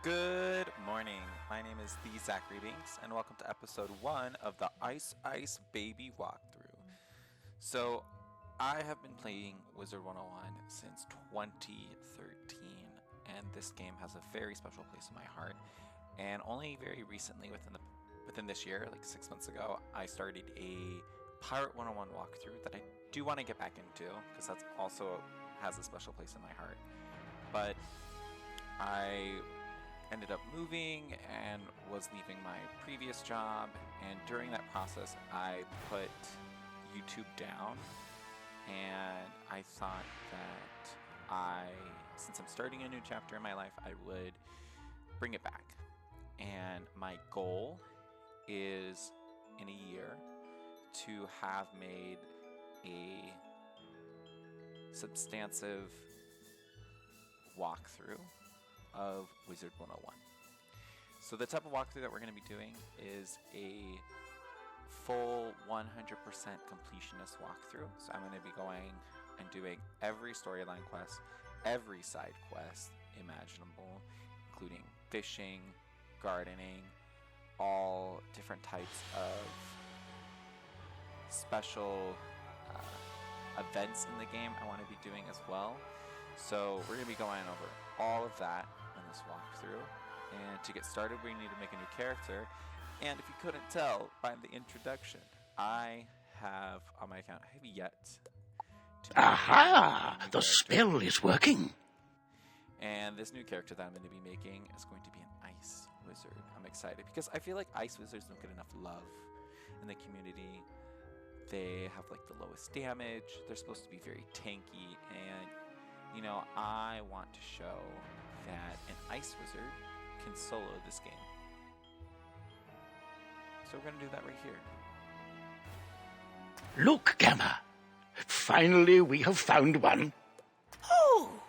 Good morning. My name is the Zachary Binks, and welcome to episode 1 of the Ice Ice Baby walkthrough. So, I have been playing Wizard101 since 2013, and this game has a very special place in my heart. And only very recently, within this year, like 6 months ago, I started a Pirate 101 walkthrough that I do want to get back into because that's also has a special place in my heart. But I ended up moving and was leaving my previous job, and during that process I put YouTube down, and I thought that since I'm starting a new chapter in my life, I would bring it back. And my goal is in a year to have made a substantive walkthrough of Wizard101. So the type of walkthrough that we're going to be doing is a full 100% completionist walkthrough. So I'm going to be going and doing every storyline quest, every side quest imaginable, including fishing, gardening, all different types of special events in the game I want to be doing as well. So we're going to be going over all of that in this walkthrough. And to get started, we need to make a new character. And if you couldn't tell by the introduction, I have on my account, I have yet to Aha! The spell is working. And this new character that I'm going to be making is going to be an ice wizard. I'm excited because I feel like ice wizards don't get enough love in the community. They have like the lowest damage. They're supposed to be very tanky, and you know, I want to show that an ice wizard can solo this game. So we're going to do that right here. Look, Gamma. Finally, we have found one. Oh!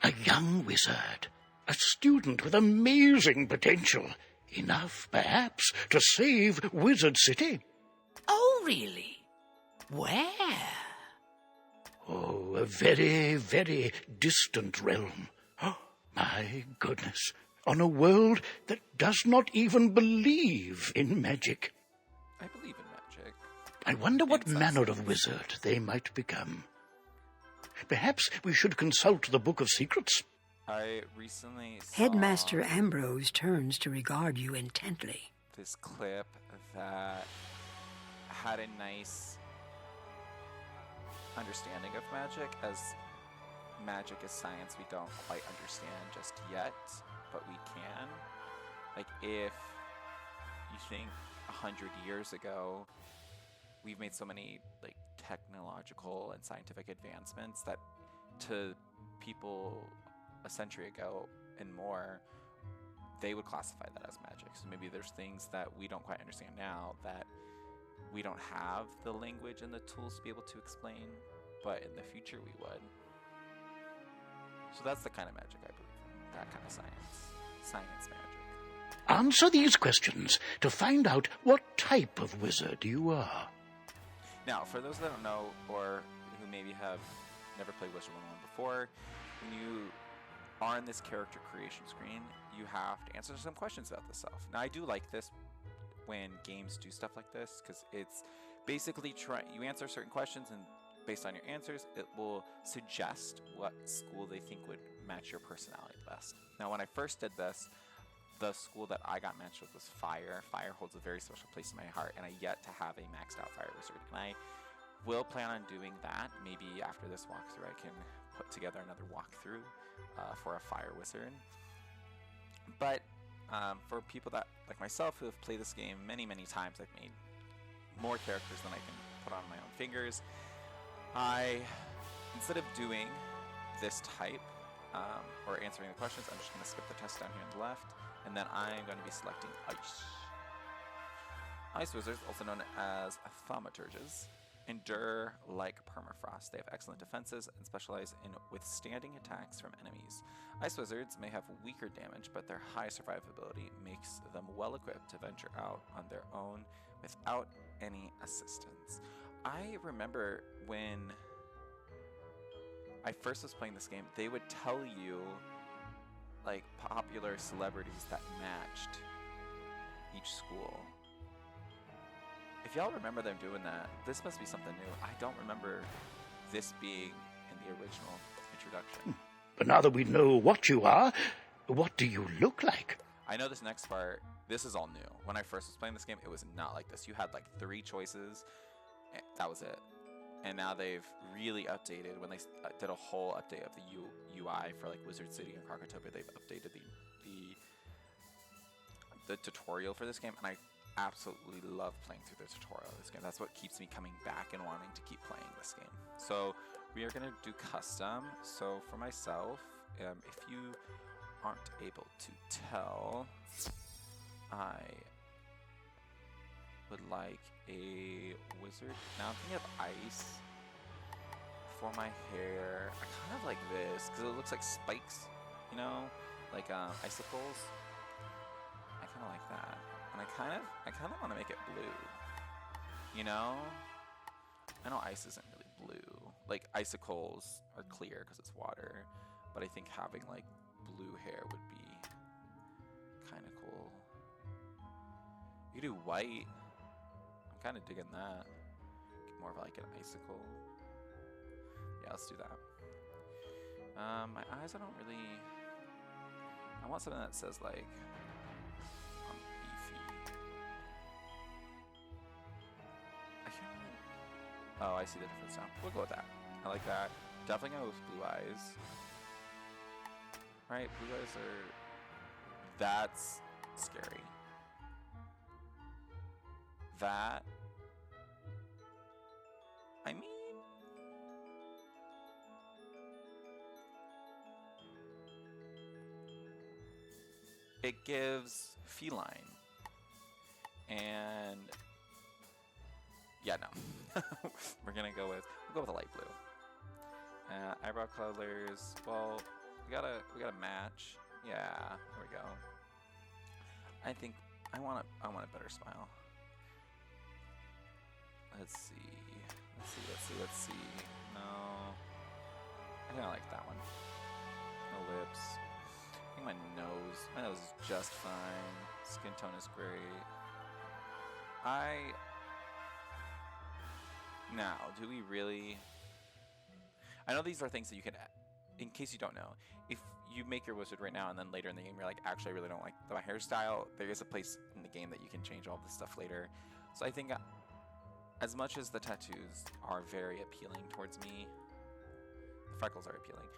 A young wizard. A student with amazing potential. Enough, perhaps, to save Wizard City. Oh, really? Where? Oh, a very, very distant realm. Oh, my goodness. On a world that does not even believe in magic. I believe in magic. I wonder what manner of wizard they might become. Perhaps we should consult the Book of Secrets. I recently saw Headmaster Ambrose turns to regard you intently. this clip that had a nice understanding of magic, as magic is science we don't quite understand just yet, but we can. Like, if you think 100 years ago, we've made so many like technological and scientific advancements that to people a century ago and more, they would classify that as magic. So maybe there's things that we don't quite understand now that we don't have the language and the tools to be able to explain, but in the future we would. So that's the kind of magic I believe in, that kind of science magic. Answer these questions to find out what type of wizard you are. Now, for those that don't know, or who maybe have never played Wizard101 before, when you are in this character creation screen, you have to answer some questions about the self. Now, I do like this when games do stuff like this, because it's basically you answer certain questions, and based on your answers, it will suggest what school they think would match your personality best. Now, when I first did this, the school that I got matched with was Fire. Fire holds a very special place in my heart, and I yet to have a maxed out Fire Wizard. And I will plan on doing that. Maybe after this walkthrough, I can put together another walkthrough for a Fire Wizard. But for people that, like myself, who have played this game many, many times, I've made more characters than I can put on my own fingers. Instead of doing this type, or answering the questions, I'm just going to skip the test down here on the left, and then I'm going to be selecting Ice. Ice Wizards, also known as thaumaturges, endure like permafrost. They have excellent defenses and specialize in withstanding attacks from enemies. Ice Wizards may have weaker damage, but their high survivability makes them well equipped to venture out on their own without any assistance. I remember when I first was playing this game, they would tell you like popular celebrities that matched each school. If y'all remember them doing that, this must be something new. I don't remember this being in the original introduction. But now that we know what you are, what do you look like? I know this next part, this is all new. When I first was playing this game, it was not like this. You had like 3 choices, and that was it. And now they've really updated. When they did a whole update of the UI for like Wizard City and Krakatopia, they've updated the tutorial for this game, and I absolutely love playing through the tutorial of this game. That's what keeps me coming back and wanting to keep playing this game. So we are going to do custom. So for myself, if you aren't able to tell, I would like a wizard. Now I'm thinking of ice for my hair. I kind of like this because it looks like spikes, you know, like icicles. I kind of like that, and I kind of want to make it blue. You know, I know ice isn't really blue. Like icicles are clear because it's water, but I think having like blue hair would be kind of cool. You could do white. I'm kind of digging that. Get more of like an icicle. Yeah, let's do that. My eyes, I don't really. I want something that says like beefy. I can't really. Oh, I see the difference now. We'll go with that. I like that. Definitely go with blue eyes. Right, blue eyes are. That's scary. That. I mean. It gives feline. And. Yeah, no. We're gonna go with. We'll go with a light blue. Eyebrow colors. Well, we gotta match. Yeah, there we go. I think I want a better smile. Let's see. No, I think I like that one. No lips. I think my nose is just fine. Skin tone is great. Now, do we really? I know these are things that you can, in case you don't know, if you make your wizard right now and then later in the game you're like, actually I really don't like my hairstyle, there is a place in the game that you can change all this stuff later. So I think as much as the tattoos are very appealing towards me, the freckles are appealing,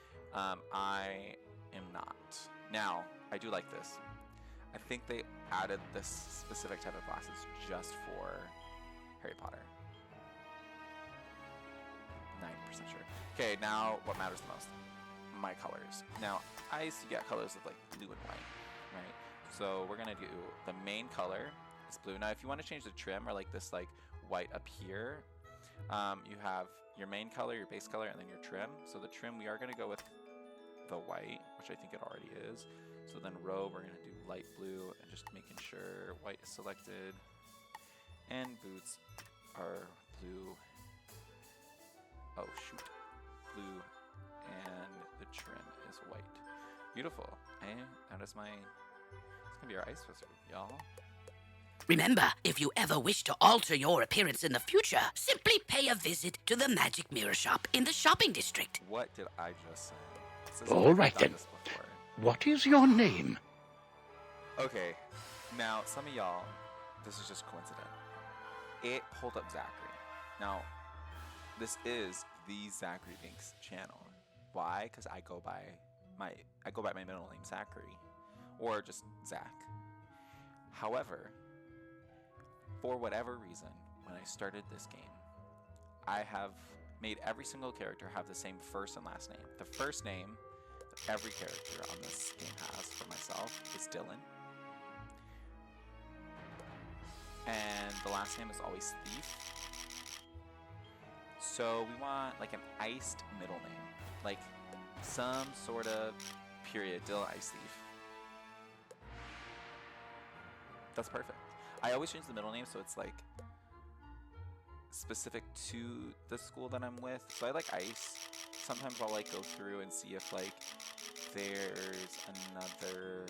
I am not. Now, I do like this. I think they added this specific type of glasses just for Harry Potter. 90% sure. Okay, now what matters the most? My colors. Now, ice, you get colors of like blue and white, right? So we're gonna do the main color is blue. Now, if you want to change the trim or like this like white up here, you have your main color, your base color, and then your trim. So the trim, we are gonna go with the white, which I think it already is. So then robe, we're gonna do light blue and just making sure white is selected. And boots are blue. Oh shoot, blue, and the trim is white. Beautiful. And that is it's gonna be our ice wizard, y'all. Remember, if you ever wish to alter your appearance in the future, simply pay a visit to the Magic Mirror Shop in the shopping district. What did I just say? All right then. What is your name? Okay, now some of y'all, this is just coincident. It pulled up Zachary. Now, this is the Zachary Binks channel. Why? Because I go by my middle name Zachary, or just Zach. However, for whatever reason, when I started this game, I have made every single character have the same first and last name. The first name that every character on this game has for myself is Dylan. And the last name is always Thief. So we want like an iced middle name. Like some sort of period, Dylan Ice Thief. That's perfect. I always change the middle name so it's like specific to the school that I'm with. So I like Ice. Sometimes I'll like go through and see if like there's another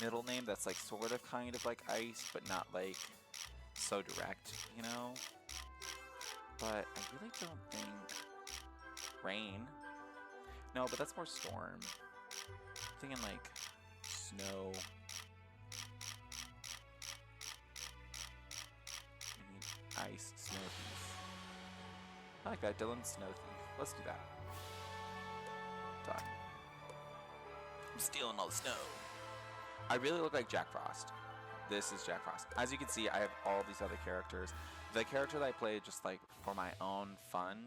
middle name that's like sort of kind of like ice, but not like so direct, you know? But I really don't think rain. No, but that's more storm. I'm thinking like snow. We need ice, snow thief. I like that, Dylan, snow thief. Let's do that. Done. I'm stealing all the snow. I really look like Jack Frost. This is Jack Frost. As you can see, I have all these other characters. The character that I play just like for my own fun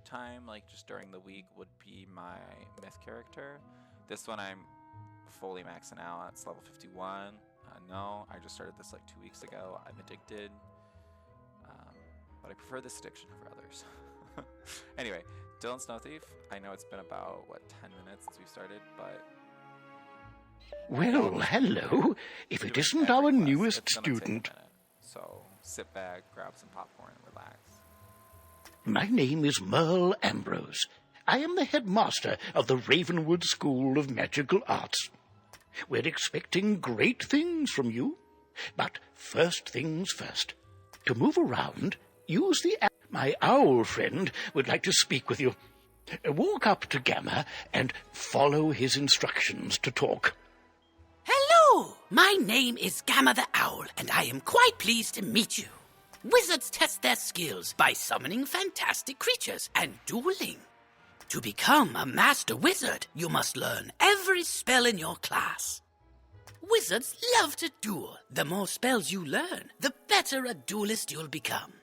time, like just during the week, would be my myth character. This one I'm fully maxing out. It's level 51. No, I just started this like 2 weeks ago. I'm addicted. But I prefer this addiction over others. Anyway, Dylan Snow Thief. I know it's been about, 10 minutes since we started, but... Well, hello. If it isn't our newest student. So sit back, grab some popcorn, and relax. My name is Merle Ambrose. I am the headmaster of the Ravenwood School of Magical Arts. We're expecting great things from you. But first things first. To move around, use the app. My owl friend would like to speak with you. Walk up to Gamma and follow his instructions to talk. Hello! My name is Gamma the Owl, and I am quite pleased to meet you. Wizards test their skills by summoning fantastic creatures and dueling. To become a master wizard, you must learn every spell in your class. Wizards love to duel. The more spells you learn, the better a duelist you'll become.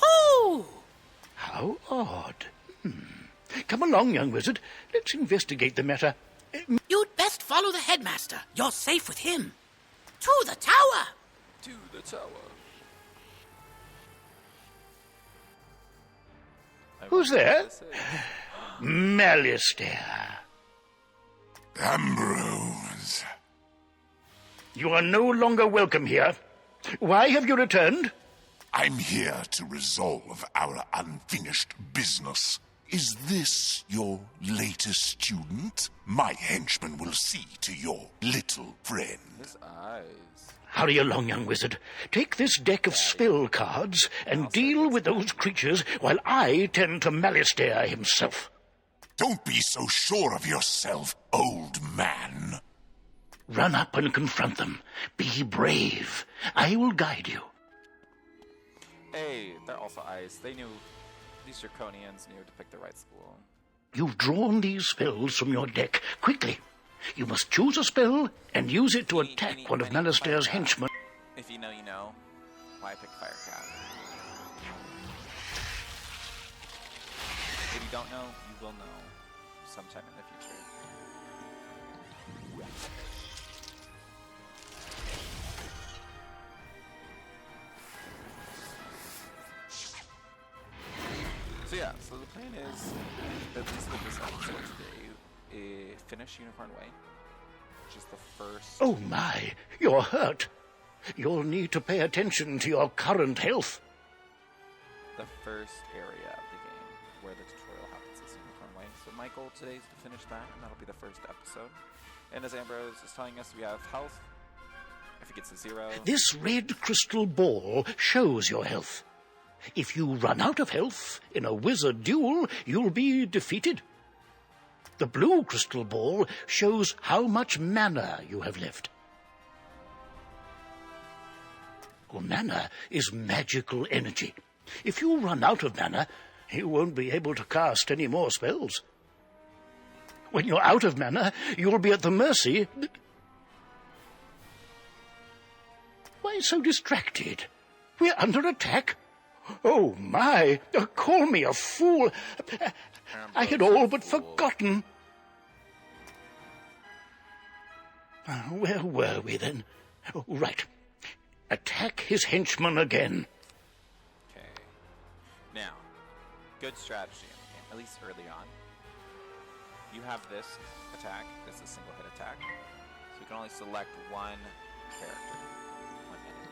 Oh! How odd. Come along, young wizard. Let's investigate the matter. You'd best follow the headmaster. You're safe with him. To the tower! To the tower. Who's there? Malistaire. Ambrose. You are no longer welcome here. Why have you returned? I'm here to resolve our unfinished business. Is this your latest student? My henchman will see to your little friend. His eyes. Hurry along, young wizard. Take this deck of spell cards and deal with those creatures while I tend to Malistaire himself. Don't be so sure of yourself, old man. Run up and confront them. Be brave. I will guide you. Hey, they're also ice. They knew, these Draconians knew to pick the right school. You've drawn these spells from your deck. Quickly. You must choose a spell and use it to attack one of Malistaire's henchmen. If you know, you know. Why pick Firecap? If you don't know, you will know sometime in the future. So yeah, so the plan is, at least with this episode today, finish Unicorn Way, which is the first... Oh my, you're hurt. You'll need to pay attention to your current health. The first area of the game where the tutorial happens is Unicorn Way. So my goal today is to finish that, and that'll be the first episode. And as Ambrose is telling us, we have health. If it gets to 0... This red crystal ball shows your health. If you run out of health in a wizard duel, you'll be defeated. The blue crystal ball shows how much mana you have left. Well, mana is magical energy. If you run out of mana, you won't be able to cast any more spells. When you're out of mana, you'll be at the mercy... Why so distracted? We're under attack. Oh, my! Call me a fool! I had all but forgotten. Where were we then? Oh, right. Attack his henchman again. Okay. Now, good strategy in the game, at least early on. You have this attack. This is a single hit attack. So you can only select one character. One enemy.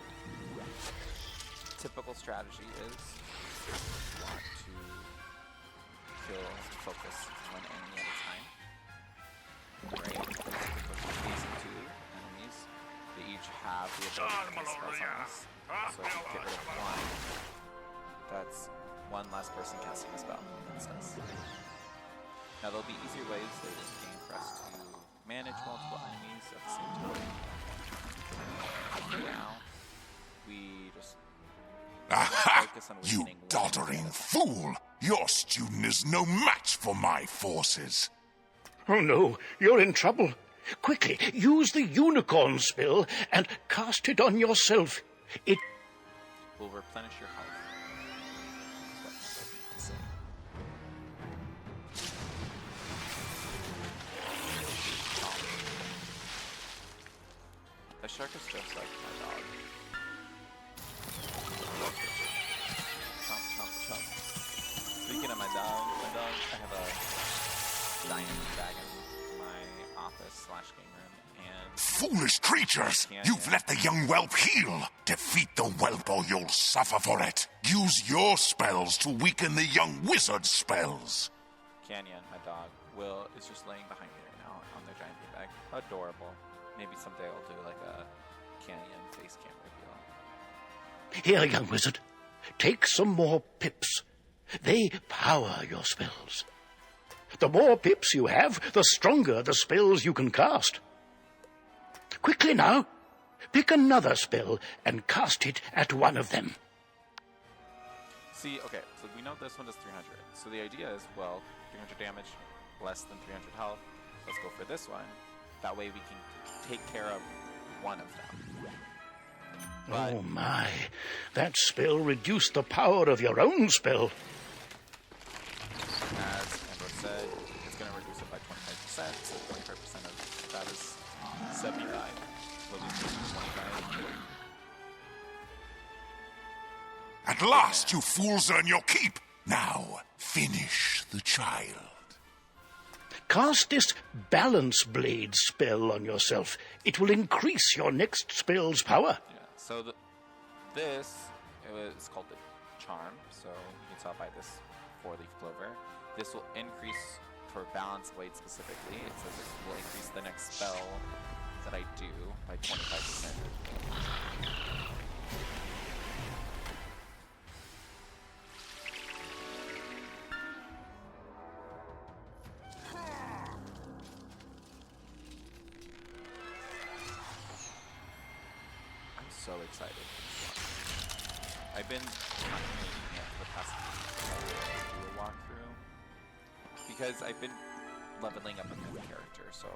Typical strategy is you want to kill and focus one enemy at a time. Right? These two enemies, they each have the ability to cast spells on us. So if you get rid of one, that's one less person casting a spell against us. Now there'll be easier ways later in the game for us to manage multiple enemies at the same time. For now, we just Aha! focus on You weakening one doddering enemy. fool! Your student is no match for my forces. Oh no, you're in trouble. Quickly, use the unicorn spell and cast it on yourself. It Will replenish your health. That's what I meant to say. The shark is just like my dog. Chomp, chomp, chomp. Speaking of my dog, I have a diamond dragon in my office/game room, and Foolish creatures! You've let the young whelp heal! Defeat the whelp or you'll suffer for it! Use your spells to weaken the young wizard's spells! Canyon, my dog, is just laying behind me right now on their giant beanbag. Adorable. Maybe someday I'll do like a Canyon face cam reveal. Here, young wizard, take some more pips. They power your spells. The more pips you have, the stronger the spells you can cast. Quickly now, pick another spell and cast it at one of them. See, okay, so we know this one does 300. So the idea is, well, 300 damage, less than 300 health. Let's go for this one. That way we can take care of one of them. But Oh my, that spell reduced the power of your own spell. as Ambrose said, it's going to reduce it by 25%, so 25% of that is 75. So we lose 25. At last, you fools earn your keep! Now, finish the child. Cast this Balance Blade spell on yourself. It will increase your next spell's power. Yeah, so this is called the Charm, so you can tell by this 4-leaf clover. This will increase, for Balance Blade specifically, it says it will increase the next spell that I do by 25%. I'm so excited for this one. I've been contemplating it for the past week to do a walkthrough because I've been leveling up a new character, so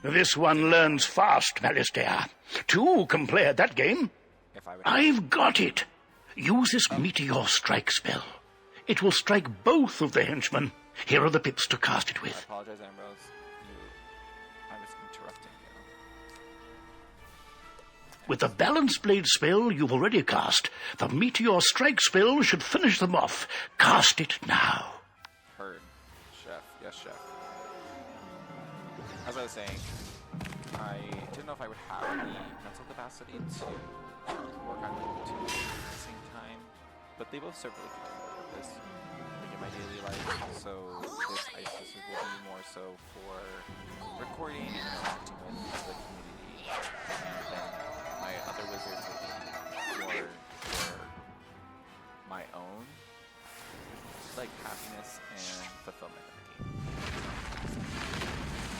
This one learns fast, Malistaire. Two can play at that game. if I would I've got it. Use this Meteor Strike spell. It will strike both of the henchmen. Here are the pips to cast it I with. apologize, Ambrose. I was interrupting you. With the Balance Blade spell you've already cast, the Meteor Strike spell should finish them off. Cast it now. Heard. Chef. Yes, chef. As I was saying, I didn't know if I would have the mental capacity to work on the two at the same time, but they both serve really good purpose like in my daily life. So this ice wizard will be more so for recording and interacting with the community, and then my other wizards will be more for my own like happiness and fulfillment in the game.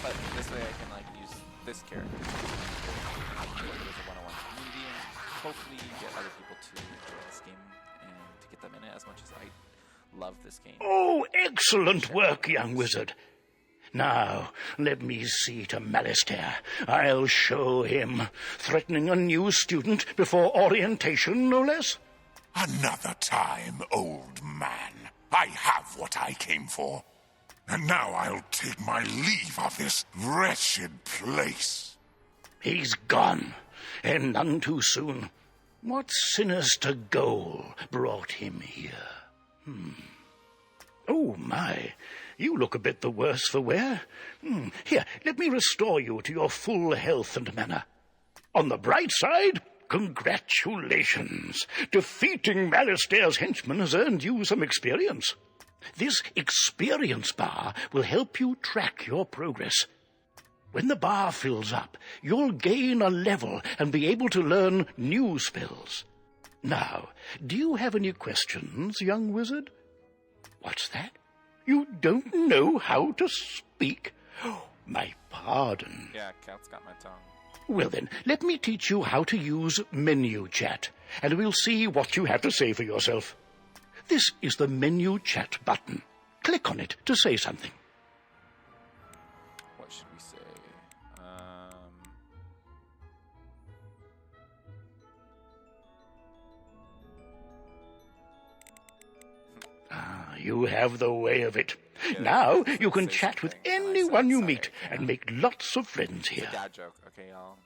But this way I can like use this character to work as a one-on-one community and hopefully get other people to enjoy this game and to get them in it as much as I love this game. Oh, excellent work, young wizard. Now, let me see to Malistaire. I'll show him. Threatening a new student before orientation, no less? Another time, old man. I have what I came for. And now I'll take my leave of this wretched place. He's gone, and none too soon. What sinister goal brought him here? Oh, my. You look a bit the worse for wear. Here, let me restore you to your full health and manner. On the bright side, congratulations. Defeating Malastaire's henchmen has earned you some experience. This experience bar will help you track your progress. When the bar fills up, you'll gain a level and be able to learn new spells. Now, do you have any questions, young wizard? What's that? You don't know how to speak? Oh, my pardon. Yeah, cat's got my tongue. Well then, let me teach you how to use menu chat, and we'll see what you have to say for yourself. This is the menu chat button. Click on it to say something. What should we say? You have the way of it. Yeah, Now you can say chat with something, and I anyone said you sorry. meet and make lots of friends It's here. a dad joke. Okay, y'all.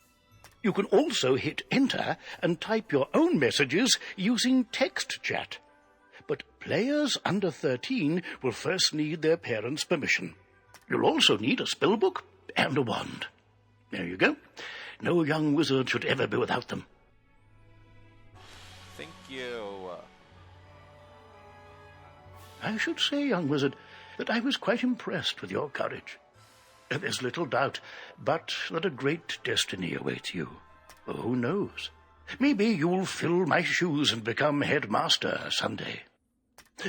You can also hit enter and type your own messages using text chat. But players under 13 will first need their parents' permission. You'll also need a spellbook and a wand. There you go. No young wizard should ever be without them. Thank you. I should say, young wizard, that I was quite impressed with your courage. There's little doubt but that a great destiny awaits you. Who knows? Maybe you'll fill my shoes and become headmaster someday.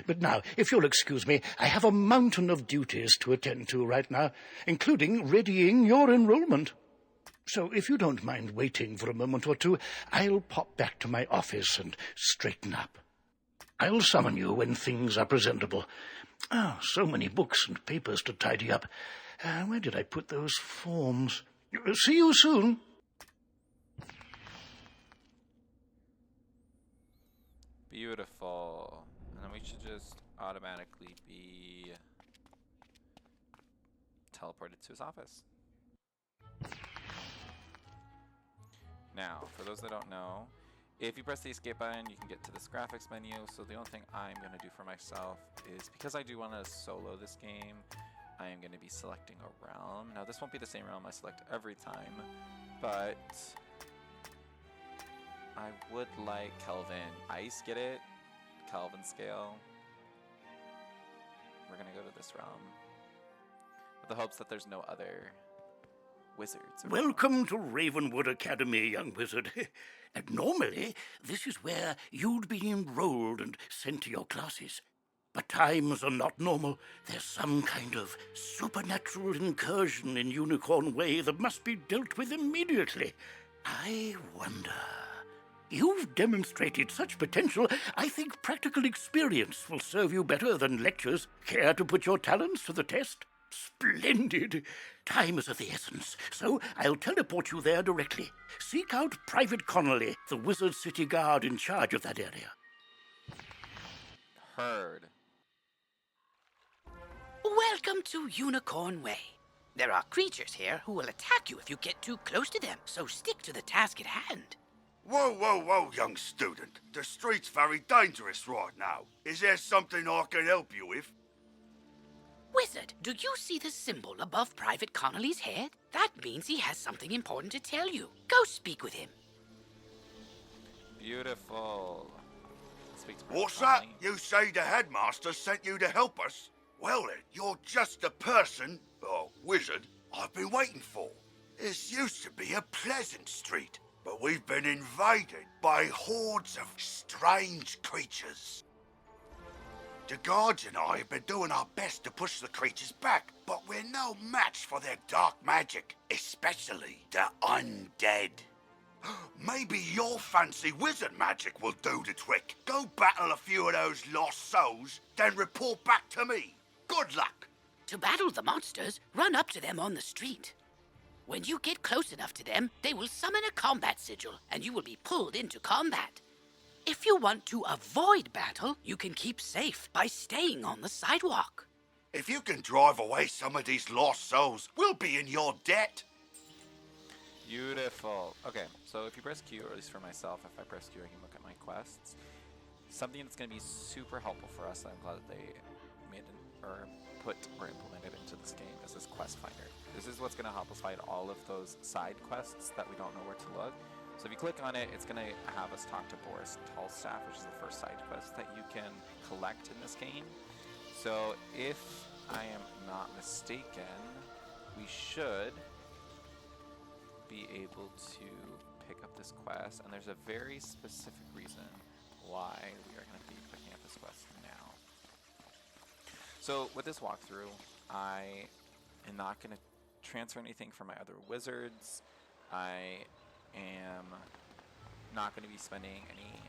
But now, if you'll excuse me, I have a mountain of duties to attend to right now, including readying your enrollment. So if you don't mind waiting for a moment or two, I'll pop back to my office and straighten up. I'll summon you when things are presentable. So many books and papers to tidy up. Where did I put those forms? See you soon. Beautiful. And then we should just automatically be teleported to his office. Now, for those that don't know, if you press the escape button, you can get to this graphics menu. So the only thing I'm going to do for myself is, because I do want to solo this game, I am going to be selecting a realm. Now, this won't be the same realm I select every time, but I would like Kelvin Ice, get it? Kelvin scale. We're going to go to this realm with the hopes that there's no other wizards. Welcome to Ravenwood Academy, young wizard. And normally, this is where you'd be enrolled and sent to your classes. But times are not normal. There's some kind of supernatural incursion in Unicorn Way that must be dealt with immediately. I wonder. You've demonstrated such potential, I think practical experience will serve you better than lectures. Care to put your talents to the test? Splendid! Time is of the essence, so I'll teleport you there directly. Seek out Private Connolly, the Wizard City Guard in charge of that area. Heard. Welcome to Unicorn Way. There are creatures here who will attack you if you get too close to them, so stick to the task at hand. Whoa, whoa, whoa, young student. The street's very dangerous right now. Is there something I can help you with? Wizard, do you see the symbol above Private Connolly's head? That means he has something important to tell you. Go speak with him. Beautiful. Speak to What's Private that? Connolly. You say the headmaster sent you to help us? Well then, you're just the person, or wizard, I've been waiting for. This used to be a pleasant street, but we've been invaded by hordes of strange creatures. The guards and I have been doing our best to push the creatures back, but we're no match for their dark magic, especially the undead. Maybe your fancy wizard magic will do the trick. Go battle a few of those lost souls, then report back to me. Good luck. To battle the monsters, run up to them on the street. When you get close enough to them, they will summon a combat sigil, and you will be pulled into combat. If you want to avoid battle, you can keep safe by staying on the sidewalk. If you can drive away some of these lost souls, we'll be in your debt. Beautiful. Okay, so if you press Q, or at least for myself, if I press Q, I can look at my quests. Something that's going to be super helpful for us, I'm glad that they made or implemented into this game is this quest finder. This is what's going to help us find all of those side quests that we don't know where to look. So if you click on it, it's going to have us talk to Boris Tallstaff, which is the first side quest that you can collect in this game. So if I am not mistaken, we should be able to pick up this quest, and there's a very specific reason why we are going to be picking up this quest now. So with this walkthrough, I am not going to transfer anything from my other wizards. I am not going to be spending any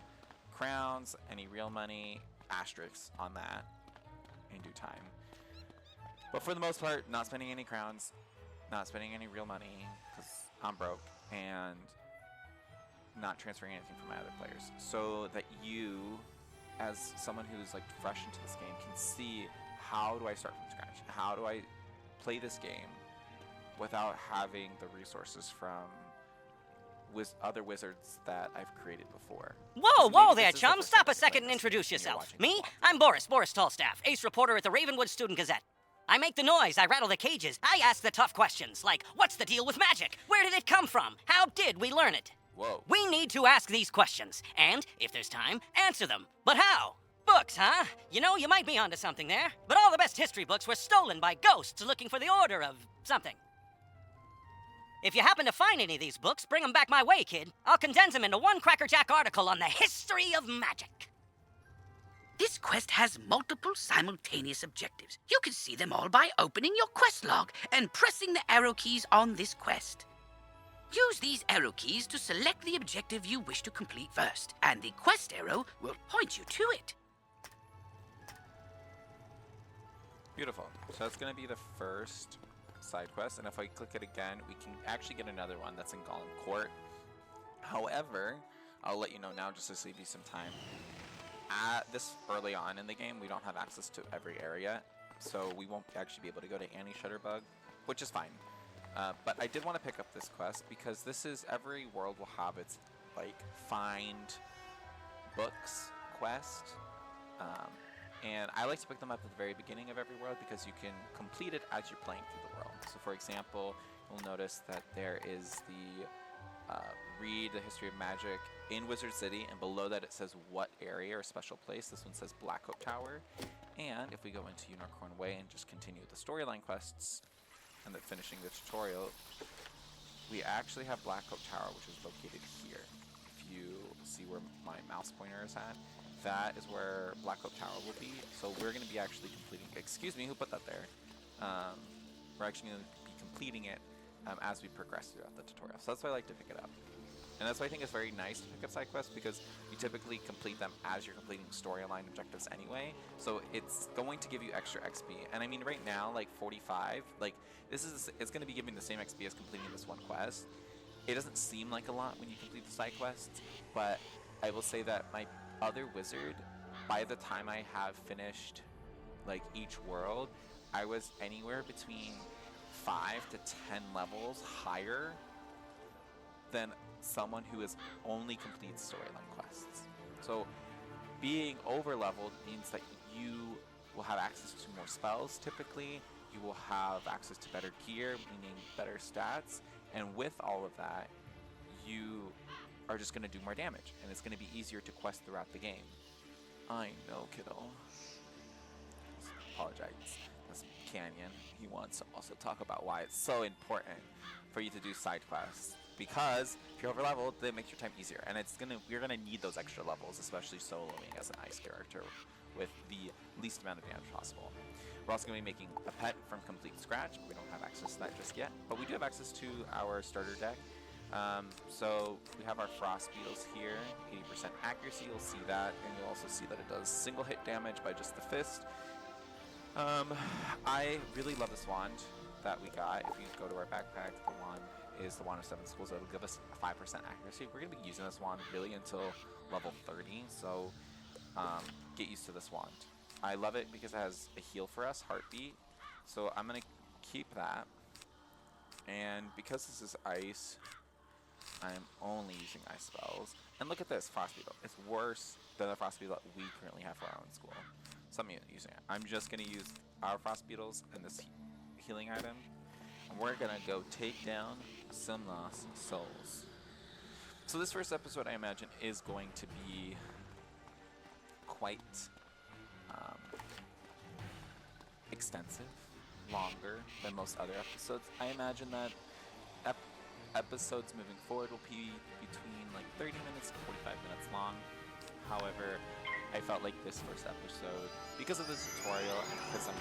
crowns, any real money, asterisks on that in due time. But for the most part, not spending any crowns, not spending any real money, because I'm broke, and not transferring anything from my other players, so that you, as someone who's like fresh into this game, can see how do I start from scratch? How do I play this game without having the resources from other wizards that I've created before? Whoa there, chum! Stop a second and introduce yourself. Me? I'm Boris Tallstaff, ace reporter at the Ravenwood Student Gazette. I make the noise, I rattle the cages, I ask the tough questions, like, what's the deal with magic? Where did it come from? How did we learn it? Whoa. We need to ask these questions, and, if there's time, answer them. But how? Books, huh? You know, you might be onto something there. But all the best history books were stolen by ghosts looking for the order of something. If you happen to find any of these books, bring them back my way, kid. I'll condense them into one crackerjack article on the history of magic. This quest has multiple simultaneous objectives. You can see them all by opening your quest log and pressing the arrow keys on this quest. Use these arrow keys to select the objective you wish to complete first, and the quest arrow will point you to it. Beautiful. So that's going to be the first side quest, and if I click it again, we can actually get another one that's in Gollum Court. However, I'll let you know now just to save you some time. At this early on in the game, we don't have access to every area, so we won't actually be able to go to Annie Shutterbug, which is fine. But I did want to pick up this quest because this is every world will have its like find books quest, and I like to pick them up at the very beginning of every world because you can complete it as you're playing through the world. So for example, you'll notice that there is the read the history of magic in Wizard City, and below that it says what area or special place. This one says Blackhope Tower. And if we go into Unicorn Way and just continue the storyline quests and then finishing the tutorial, we actually have Blackhope Tower, which is located here. If you see where my mouse pointer is at, that is where Blackhope Tower will be. So we're going to be actually completing, excuse me, who put that there? We're actually going to be completing it as we progress throughout the tutorial. So that's why I like to pick it up. And that's why I think it's very nice to pick up side quests, because you typically complete them as you're completing storyline objectives anyway. So it's going to give you extra XP. And I mean, right now, like 45, like it's going to be giving the same XP as completing this one quest. It doesn't seem like a lot when you complete the side quests, but I will say that my other wizard, by the time I have finished like each world, I was anywhere between 5 to 10 levels higher than someone who has only completed storyline quests. So being over leveled means that you will have access to more spells typically, you will have access to better gear, meaning better stats, and with all of that, you are just going to do more damage, and it's going to be easier to quest throughout the game. I know, kiddo. Apologize. That's Canyon. He wants to also talk about why it's so important for you to do side quests. Because if you're over leveled, that makes your time easier, and we're gonna need those extra levels, especially soloing as an ice character with the least amount of damage possible. We're also gonna be making a pet from complete scratch. We don't have access to that just yet, but we do have access to our starter deck. So we have our Frost Beetles here, 80% accuracy. You'll see that, and you'll also see that it does single hit damage by just the fist. I really love this wand that we got. If you go to our backpack, the wand is the Wand of Seven Schools. It'll give us 5% accuracy. We're going to be using this wand really until level 30, so get used to this wand. I love it because it has a heal for us, Heartbeat, so I'm going to keep that. And because this is ice, I'm only using ice spells. And look at this, Frost Beetle. It's worse than the Frost Beetle that we currently have for our own school. So I'm using it. I'm just going to use our frost beetles and this healing item, and we're gonna go take down some lost souls. So this first episode, I imagine, is going to be quite extensive, longer than most other episodes. I imagine that episodes moving forward will be between like 30 minutes to 45 minutes long. However, I felt like this first episode, because of the tutorial and because I'm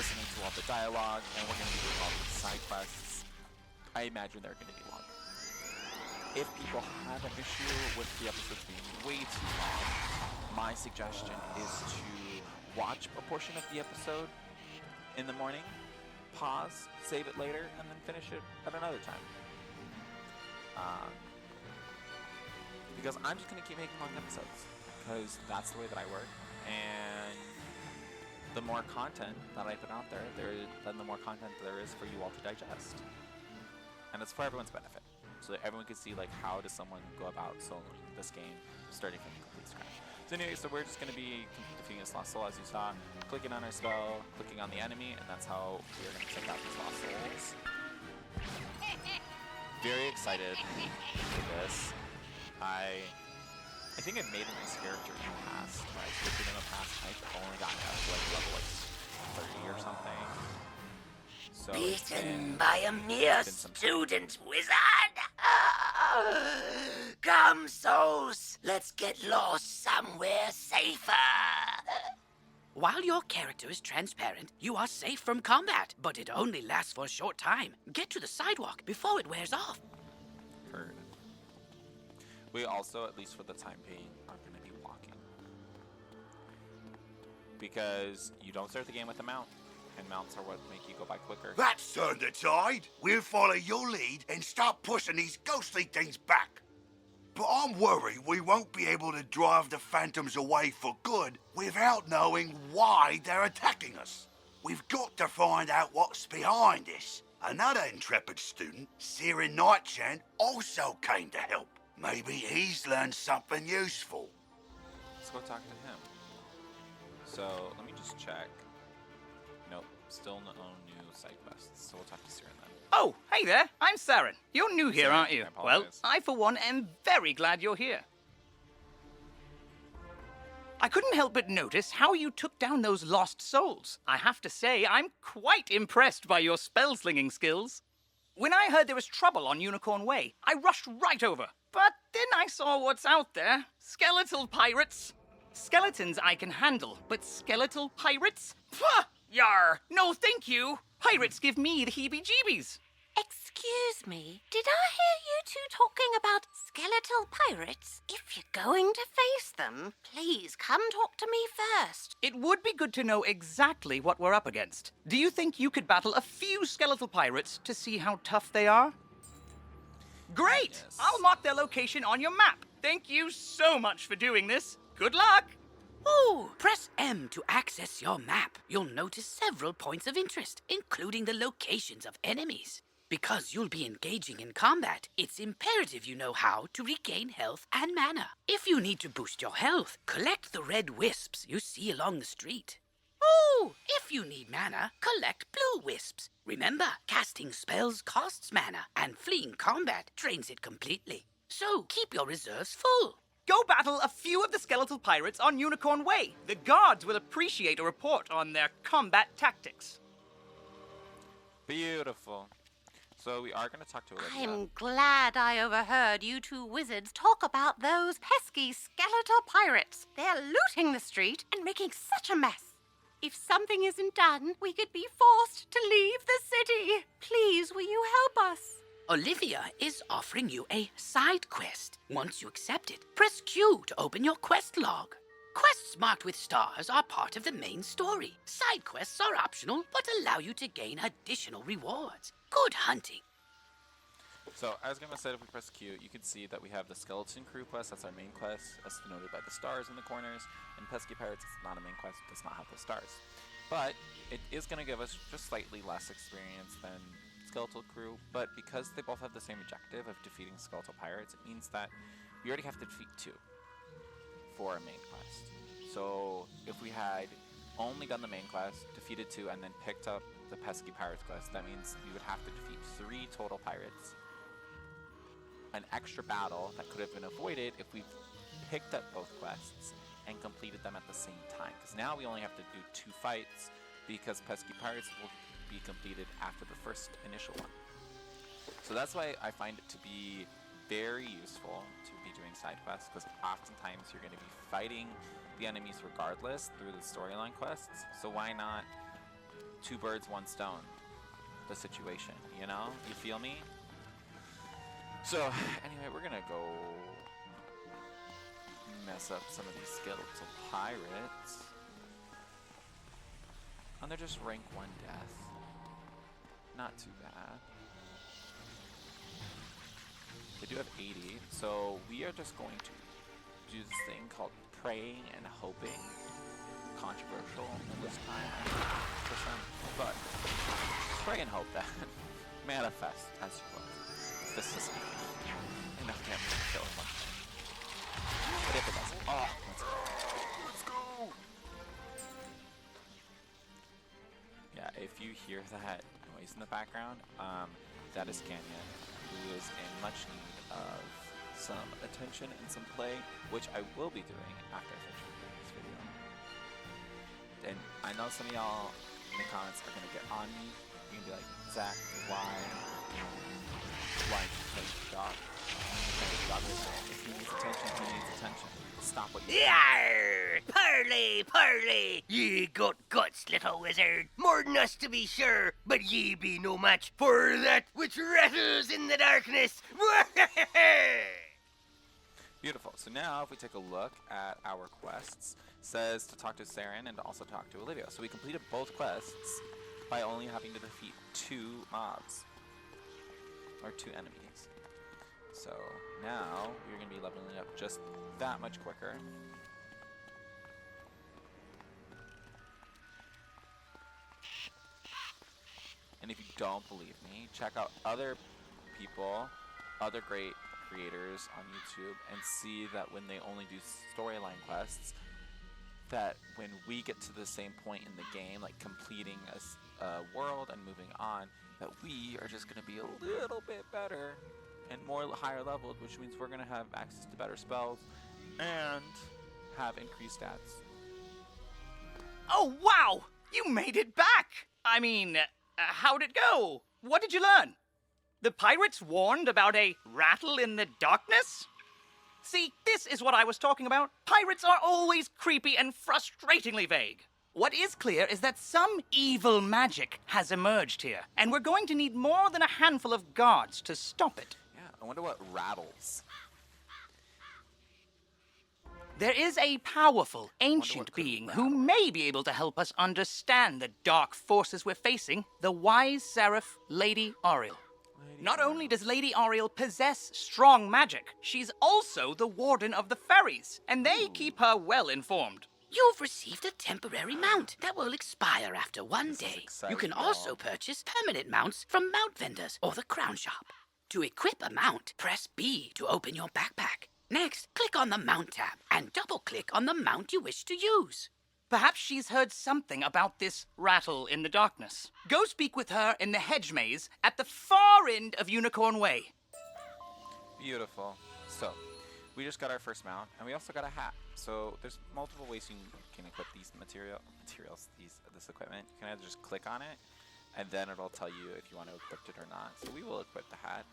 listening to all the dialogue and we're going to be doing all these side quests, I imagine they're going to be longer. If people have an issue with the episodes being way too long, my suggestion is to watch a portion of the episode in the morning, pause, save it later, and then finish it at another time. Because I'm just going to keep making long episodes, because that's the way that I work, and the more content that I put out there, then the more content there is for you all to digest. And it's for everyone's benefit, so that everyone can see like how does someone go about soloing this game, starting from complete scratch. So anyway, so we're just going to be defeating this lost soul, as you saw, clicking on our spell, clicking on the enemy, and that's how we're going to take out these lost souls. Very excited for this. I think I've made a nice character in the past. When I switched it in the past, I've only gotten up to like level like 30 or something. So Beaten by a mere student wizard? Come, souls, let's get lost somewhere safer. While your character is transparent, you are safe from combat, but it only lasts for a short time. Get to the sidewalk before it wears off. Heard. We also, at least for the time being, are going to be walking. Because you don't start the game with a mount, and mounts are what make you go by quicker. That's turned the tide. We'll follow your lead and start pushing these ghostly things back. But I'm worried we won't be able to drive the phantoms away for good without knowing why they're attacking us. We've got to find out what's behind this. Another intrepid student, Sirin Nightchant, also came to help. Maybe he's learned something useful. Let's go talk to him. So, let me just check. Nope, still no new side quests. So we'll talk to Sirin then. Oh, hey there, I'm Saren. You're new here, Saren, aren't you? I Well, apologize. I for one am very glad you're here. I couldn't help but notice how you took down those lost souls. I have to say, I'm quite impressed by your spell-slinging skills. When I heard there was trouble on Unicorn Way, I rushed right over. But then I saw what's out there. Skeletal pirates. Skeletons I can handle, but skeletal pirates? Pah! Yar! No thank you! Pirates give me the heebie-jeebies. Excuse me, did I hear you two talking about skeletal pirates? If you're going to face them, please come talk to me first. It would be good to know exactly what we're up against. Do you think you could battle a few skeletal pirates to see how tough they are? Great! Yes. I'll mark their location on your map. Thank you so much for doing this. Good luck! Ooh, press M to access your map. You'll notice several points of interest, including the locations of enemies. Because you'll be engaging in combat, it's imperative you know how to regain health and mana. If you need to boost your health, collect the red wisps you see along the street. Ooh, if you need mana, collect blue wisps. Remember, casting spells costs mana, and fleeing combat drains it completely. So keep your reserves full. Go battle a few of the skeletal pirates on Unicorn Way. The guards will appreciate a report on their combat tactics. Beautiful. So we are going to talk to Olivia. I'm glad I overheard you two wizards talk about those pesky skeletal pirates. They're looting the street and making such a mess. If something isn't done, we could be forced to leave the city. Please, will you help us? Olivia is offering you a side quest. Once you accept it, press Q to open your quest log. Quests marked with stars are part of the main story. Side quests are optional, but allow you to gain additional rewards. Good hunting. So, as Gemma said, if we press Q, you can see that we have the Skeleton Crew quest. That's our main quest, as denoted by the stars in the corners. And Pesky Pirates is not a main quest, it does not have the stars. But it is going to give us just slightly less experience than Skeletal Crew, but because they both have the same objective of defeating Skeletal Pirates, it means that we already have to defeat 2 for a main quest. So if we had only done the main quest, defeated 2, and then picked up the pesky pirates quest, that means we would have to defeat 3 total pirates. An extra battle that could have been avoided if we picked up both quests and completed them at the same time. Because now we only have to do 2 fights, because pesky pirates will be completed after the first initial one. So that's why I find it to be very useful to be doing side quests, because oftentimes you're going to be fighting the enemies regardless through the storyline quests. So why not 2 birds, 1 stone the situation, you know? You feel me? So anyway, we're gonna go mess up some of these skeletal pirates. And they're just rank 1 death. Not too bad. They do have 80, so we are just going to do this thing called praying and hoping. Controversial in this time, but pray and hope that manifest as you will. This is enough damage to kill him. But if it doesn't, oh, let's go! Yeah, if you hear that noise in the background, that is Canyon, who is in much need of some attention and some play, which I will be doing after I finish this video. And I know some of y'all in the comments are gonna get on me. You're gonna be like, Zach, why you play dog? If he needs attention, he needs attention. Stop what you're doing. Yarr! Parley, parley! Ye got guts, little wizard. More than us to be sure, but ye be no match for that which rattles in the darkness. Beautiful. So now, if we take a look at our quests, it says to talk to Saren and to also talk to Olivia. So we completed both quests by only having to defeat 2 mobs, or 2 enemies. So now we're going to be leveling up just that much quicker. And if you don't believe me, check out other people, other great creators on YouTube, and see that when they only do storyline quests, that when we get to the same point in the game, like completing a world and moving on, that we are just going to be a little bit better and more higher leveled, which means we're going to have access to better spells and have increased stats. Oh, wow! You made it back! I mean, how'd it go? What did you learn? The pirates warned about a rattle in the darkness? See, this is what I was talking about. Pirates are always creepy and frustratingly vague. What is clear is that some evil magic has emerged here, and we're going to need more than a handful of guards to stop it. Yeah, I wonder what rattles. There is a powerful, ancient being who may be able to help us understand the dark forces we're facing, the wise seraph, Lady Ariel. Not only does Lady Ariel possess strong magic, she's also the warden of the ferries, and they keep her well informed. You've received a temporary mount that will expire after 1 day. You can also purchase permanent mounts from mount vendors or the crown shop. To equip a mount, press B to open your backpack. Next, click on the Mount tab and double-click on the mount you wish to use. Perhaps she's heard something about this rattle in the darkness. Go speak with her in the hedge maze at the far end of Unicorn Way. Beautiful. So, we just got our first mount, and we also got a hat. So, there's multiple ways you can equip these this equipment. You can either just click on it, and then it'll tell you if you want to equip it or not. So, we will equip the hat.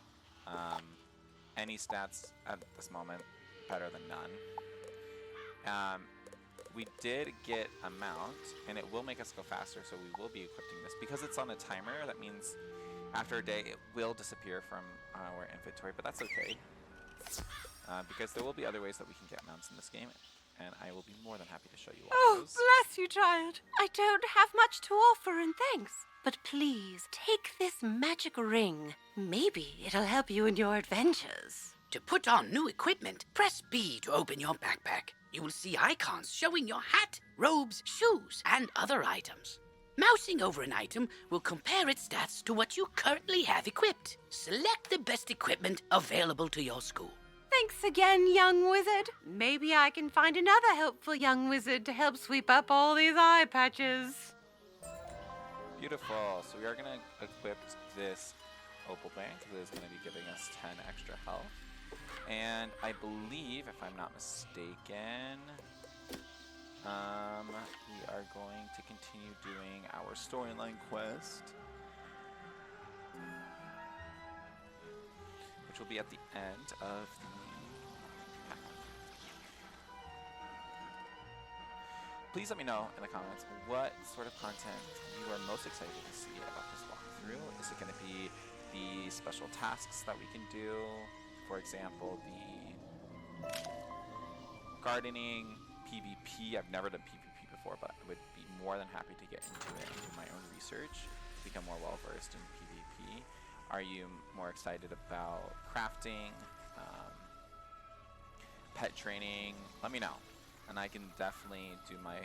Any stats at this moment, better than none. We did get a mount, and it will make us go faster, so we will be equipping this. Because it's on a timer, that means after a day it will disappear from our inventory, but that's okay. Because there will be other ways that we can get mounts in this game, and I will be more than happy to show you all those. Bless you, child. I don't have much to offer in thanks. But please, take this magic ring. Maybe it'll help you in your adventures. To put on new equipment, press B to open your backpack. You will see icons showing your hat, robes, shoes, and other items. Mousing over an item will compare its stats to what you currently have equipped. Select the best equipment available to your school. Thanks again, young wizard. Maybe I can find another helpful young wizard to help sweep up all these eye patches. Beautiful. So we are going to equip this opal bank. This is going to be giving us 10 extra health. And I believe, if I'm not mistaken, we are going to continue doing our storyline quest, which will be at the end of the path. Please let me know in the comments what sort of content you are most excited to see about this walkthrough. Is it going to be the special tasks that we can do? For example, the gardening, PvP. I've never done PvP before, but I would be more than happy to get into it and do my own research to become more well-versed in PvP. Are you more excited about crafting, pet training? Let me know, and I can definitely do my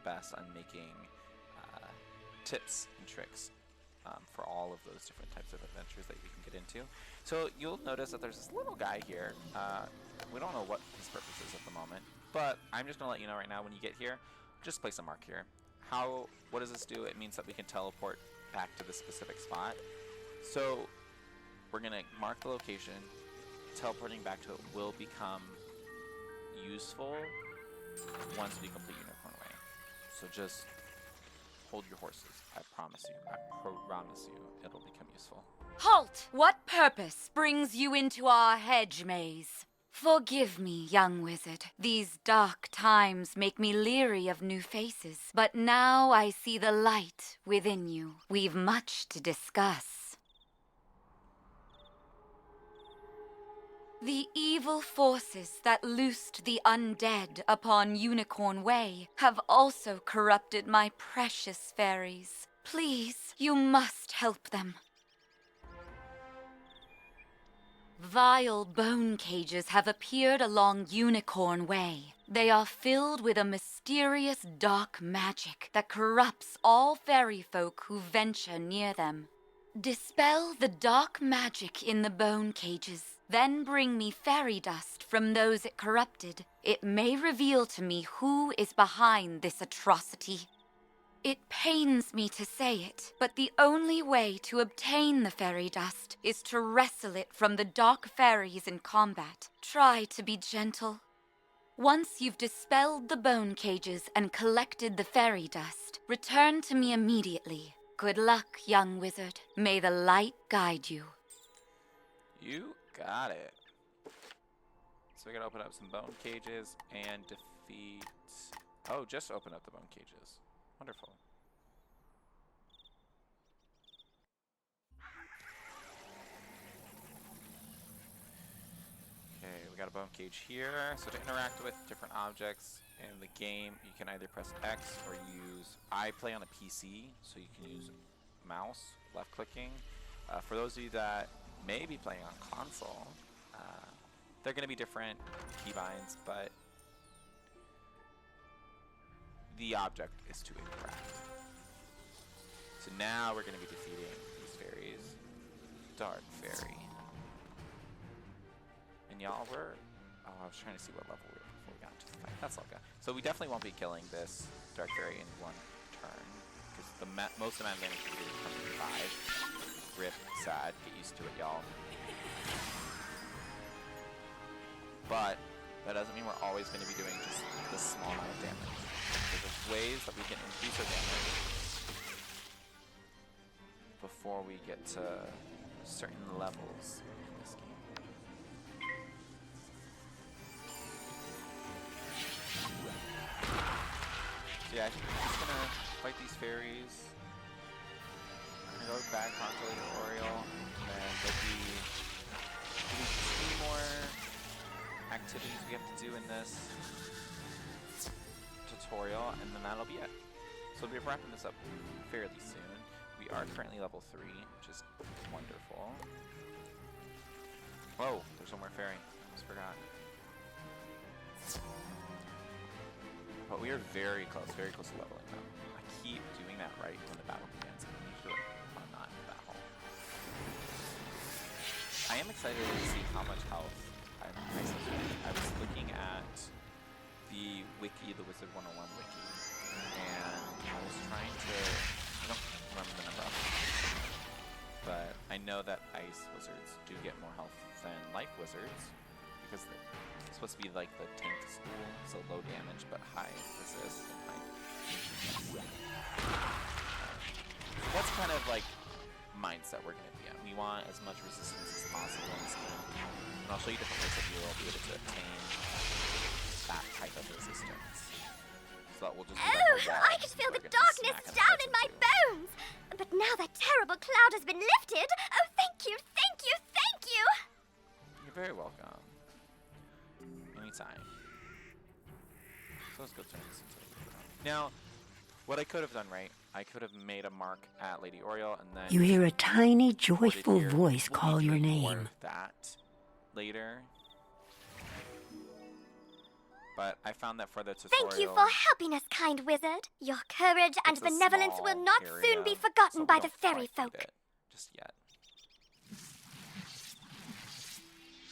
best on making tips and tricks for all of those different types of adventures that we can get into. So you'll notice that there's this little guy here. We don't know what his purpose is at the moment, but I'm just gonna let you know right now, when you get here, just place a mark here. What does this do? It means that we can teleport back to the specific spot. So we're gonna mark the location. Teleporting back to it will become useful once we complete Unicorn Way. So just hold your horses. I promise you. I promise you it'll become useful. Halt! What purpose brings you into our hedge maze? Forgive me, young wizard. These dark times make me leery of new faces. But now I see the light within you. We've much to discuss. The evil forces that loosed the undead upon Unicorn Way have also corrupted my precious fairies. Please, you must help them. Vile bone cages have appeared along Unicorn Way. They are filled with a mysterious dark magic that corrupts all fairy folk who venture near them. Dispel the dark magic in the bone cages, then bring me fairy dust from those it corrupted. It may reveal to me who is behind this atrocity. It pains me to say it, but the only way to obtain the fairy dust is to wrestle it from the dark fairies in combat. Try to be gentle. Once you've dispelled the bone cages and collected the fairy dust, return to me immediately. Good luck, young wizard. May the light guide you. You got it. So we gotta open up some bone cages and defeat... Oh, just open up the bone cages. Wonderful. Okay, we got a bone cage here. So to interact with different objects in the game, you can either press X or use... I play on a PC, so you can use mouse, left clicking. For those of you that may be playing on console, they're going to be different keybinds, but the object is to interact. So now we're going to be defeating these fairies. Dark Fairy. And y'all were... Oh, I was trying to see what level we were before we got into the fight. That's all good. So we definitely won't be killing this Dark Fairy in one turn, because the most amount of damage we do is 105. Rip, sad, get used to it, y'all. But that doesn't mean we're always going to be doing just this small amount of damage. There's ways that we can increase our damage before we get to certain levels in this game. So yeah, I think we're just going to fight these fairies. I'm going to go back onto the tutorial, and then there'll be 2 more activities we have to do in this tutorial, and then that'll be it. So we'll be wrapping this up fairly soon. We are currently level 3, which is wonderful. Whoa, there's one more fairy. I almost forgot. But we are very close to leveling up. I keep doing that right when the battle begins, and usually I'm not in the battle. I am excited to see how much health I've I was looking at the wiki, the Wizard101 wiki, and I was trying to, I don't remember the number off the top of my head, but I know that ice wizards do get more health than life wizards, because they're supposed to be like the tank school, so low damage but high resist and high. That's kind of like mindset we're going to be at. We want as much resistance as possible in this game. And I'll show you different ways that you will be able to attain that type of resistance. So that will just be like I could feel the darkness down in my bones! But now that terrible cloud has been lifted, oh, thank you, thank you, thank you! You're very welcome. Anytime. So let's go turn this into a Now, what I could have done, right? I could have made a mark at Lady Oriole and then... You hear a tiny, joyful voice call your more name. of that later. But I found that for the tutorial... Thank you for helping us, kind wizard. Your courage and it's a benevolence small will not area, soon be so forgotten we by don't the fairy quite need folk. it just yet.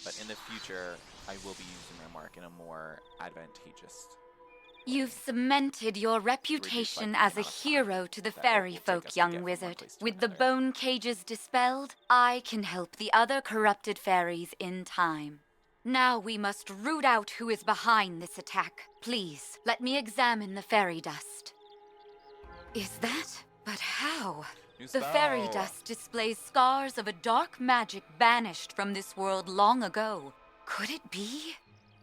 But in the future, I will be using my mark in a more advantageous... You've cemented your reputation as a hero to the fairy folk, young wizard. With the bone cages dispelled, I can help the other corrupted fairies in time. Now we must root out who is behind this attack. Please, let me examine the fairy dust. Is that? But how? The fairy dust displays scars of a dark magic banished from this world long ago. Could it be?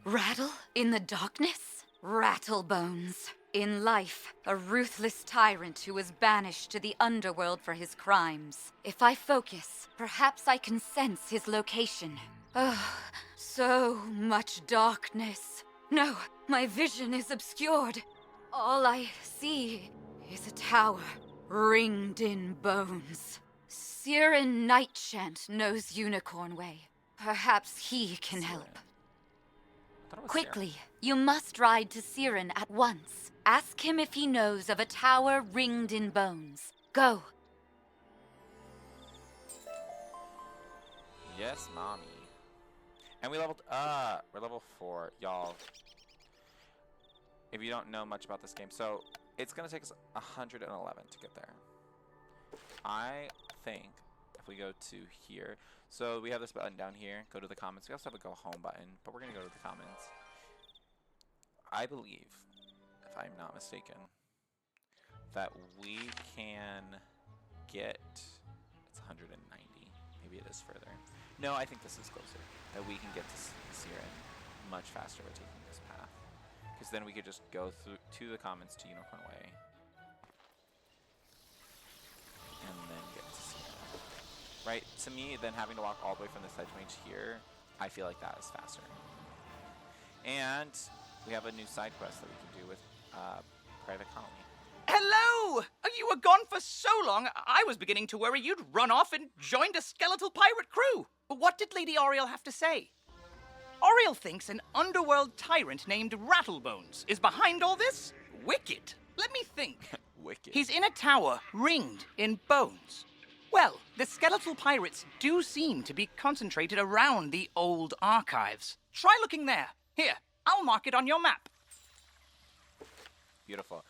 Rattle in the darkness? Rattlebones. In life, a ruthless tyrant who was banished to the underworld for his crimes. If I focus, perhaps I can sense his location. Oh, so much darkness. No, my vision is obscured. All I see is a tower ringed in bones. Siren Nightchant knows Unicorn Way. Perhaps he can help. Quickly, you must ride to Siren at once. Ask him if he knows of a tower ringed in bones. Go. Yes, mommy. And we leveled up. We're level 4, y'all. If you don't know much about this game, so it's gonna take us 111 to get there. I think if we go to here, so we have this button down here, go to the comments. We also have a go home button, but we're gonna go to the comments. I believe, if I'm not mistaken, that we can get, it's 190, maybe it is further. No, I think this is closer, that we can get to Siren much faster by taking this path. Because then we could just go through to the comments to Unicorn Way. And then get to Siren. Right, to me, then having to walk all the way from this side range here, I feel like that is faster. And we have a new side quest that we can do with Private Colony. Hello! You were gone for so long, I was beginning to worry you'd run off and joined a skeletal pirate crew. What did Lady Oriole have to say? Oriole thinks an underworld tyrant named Rattlebones is behind all this? Wicked. Let me think. Wicked. He's in a tower ringed in bones. Well, the skeletal pirates do seem to be concentrated around the old archives. Try looking there. Here, I'll mark it on your map. Beautiful.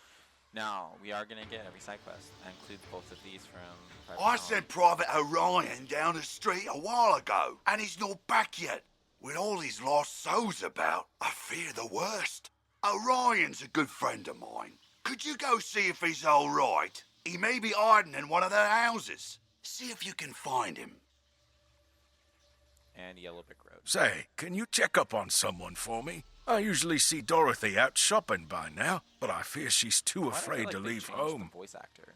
Now, we are going to get every side quest. That includes both of these from Private I Colony. sent Private Orion down the street a while ago, and he's not back yet. With all these lost souls about, I fear the worst. Orion's a good friend of mine. Could you go see if he's all right? He may be hiding in one of their houses. See if you can find him. And Yellow Brick Road. Say, can you check up on someone for me? I usually see Dorothy out shopping by now, but I fear she's too afraid to leave home. The voice actor.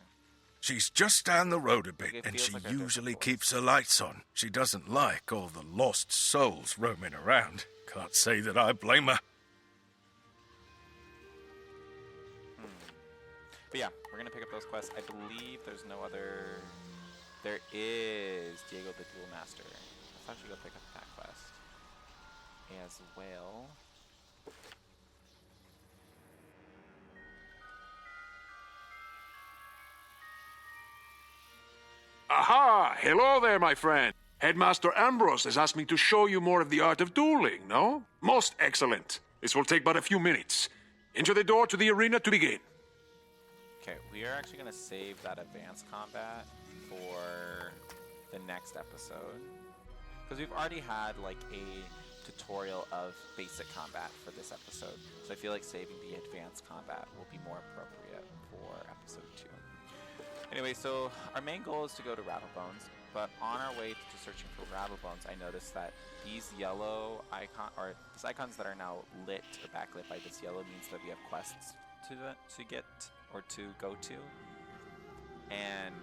She's just down the road a bit, It and feels she like a different usually voice. keeps her lights on. She doesn't like all the lost souls roaming around. Can't say that I blame her. But yeah, we're going to pick up those quests. I believe there's no other... There is Diego the Duel Master. Let's actually go pick up that quest as well. Aha! Hello there, my friend. Headmaster Ambrose has asked me to show you more of the art of dueling, no? Most excellent. This will take but a few minutes. Enter the door to the arena to begin. Okay, we are actually going to save that advanced combat for the next episode. Because we've already had like a tutorial of basic combat for this episode. So I feel like saving the advanced combat will be more appropriate for episode 2. Anyway, so our main goal is to go to Rattlebones, but on our way to searching for Rattlebones, I noticed that these yellow icon, or these icons that are now lit or backlit by this yellow, means that we have quests to get or to go to. And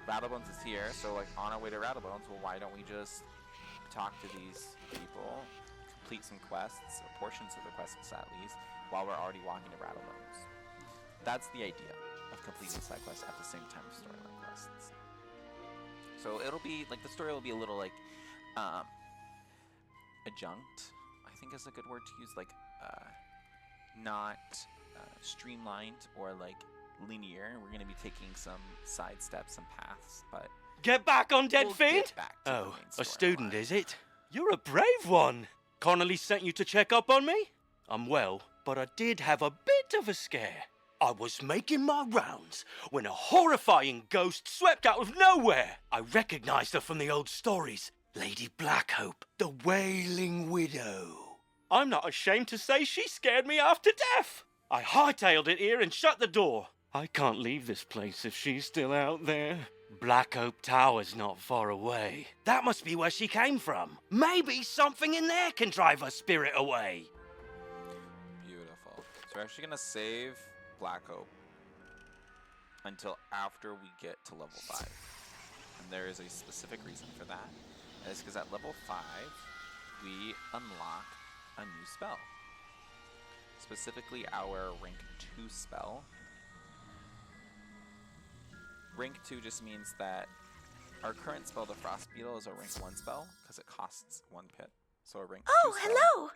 Rattlebones is here, so like on our way to Rattlebones, well, why don't we just talk to these people, complete some quests, or portions of the quests at least, while we're already walking to Rattlebones. That's the idea of completing side quests at the same time as storyline quests. So it'll be, like, the story will be a little, like, adjunct, I think is a good word to use, like, not streamlined or, like, linear. We're going to be taking some side steps, some paths, but... Get back on Dead we'll Fiend? get back to the Oh, main a storyline. student, is it? You're a brave one. Connolly sent you to check up on me? I'm well, but I did have a bit of a scare. I was making my rounds when a horrifying ghost swept out of nowhere. I recognized her from the old stories. Lady Blackhope, the Wailing Widow. I'm not ashamed to say she scared me half to death. I hightailed it here and shut the door. I can't leave this place if she's still out there. Blackhope Tower's not far away. That must be where she came from. Maybe something in there can drive her spirit away. Beautiful. So we're actually going to save Blackhope until after we get to level 5. And there is a specific reason for that. And it's because at level 5, we unlock a new spell. Specifically our rank 2 spell. Rank 2 just means that our current spell, the Frost Beetle, is a rank 1 spell because it costs 1 pip. So a rank 2 Oh, spell. hello!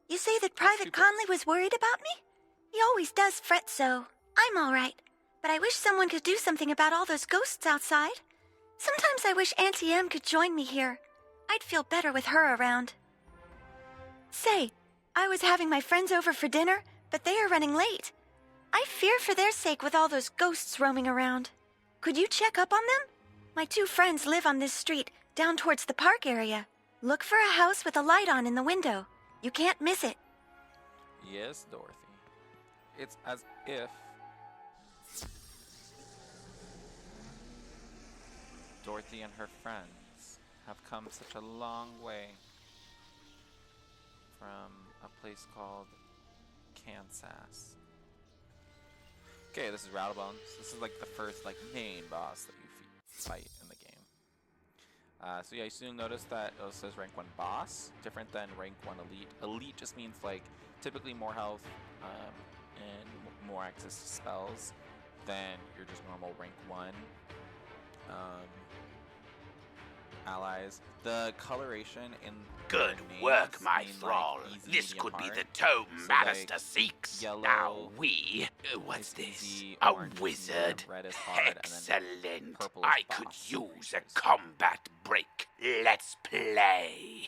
You say that Private Conley was worried about me? He always does fret so. I'm all right, but I wish someone could do something about all those ghosts outside. Sometimes I wish Auntie Em could join me here. I'd feel better with her around. Say, I was having my friends over for dinner, but they are running late. I fear for their sake with all those ghosts roaming around. Could you check up on them? My 2 friends live on this street, down towards the park area. Look for a house with a light on in the window. You can't miss it. Yes, Dorothy. It's as if Dorothy and her friends have come such a long way from a place called Kansas. Okay, this is Rattlebones. This is like the first like main boss that you fight in the game. So yeah, you soon notice that it says rank 1 boss, different than rank 1 elite. Elite just means like typically more health and more access to spells than your just normal rank 1 allies. The coloration in Good their work, names my mean, thrall. like, easy, This medium, could be hard. the tome So, Magister like, seeks. yellow Now what's is this? easy, A orange is wizard. medium, red is hard, and then Excellent. purple is I could boss. use a combat break. Let's play.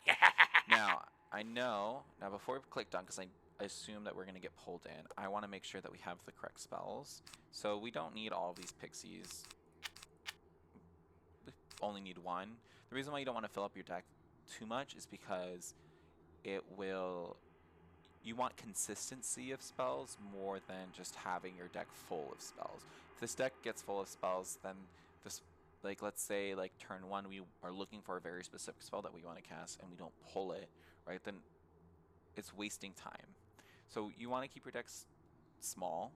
Now, I know, before we click done, because I assume that we're going to get pulled in, I want to make sure that we have the correct spells. So we don't need all of these pixies. We only need 1. The reason why you don't want to fill up your deck too much is because it will... You want consistency of spells more than just having your deck full of spells. If this deck gets full of spells, then this, like, let's say, like, turn 1, we are looking for a very specific spell that we want to cast, and we don't pull it, right, then it's wasting time. So you want to keep your decks small,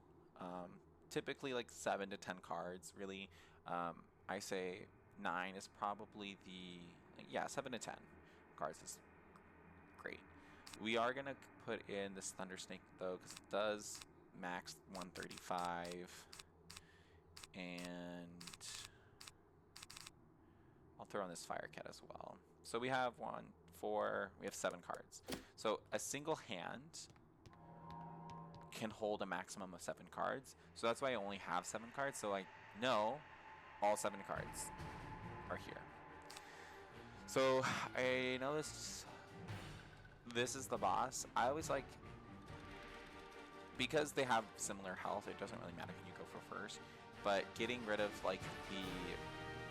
typically like 7 to 10 cards, really. I say 9 is probably the, yeah, 7 to 10 cards is great. We are going to put in this Thunder Snake, though, because it does max 135, and I'll throw in this Fire Cat as well. So we have 1, 4, we have 7 cards. So a single hand can hold a maximum of 7 cards. So that's why I only have 7 cards. So I know all 7 cards are here. So I know this is the boss. I always like, because they have similar health, it doesn't really matter who you go for first, but getting rid of like the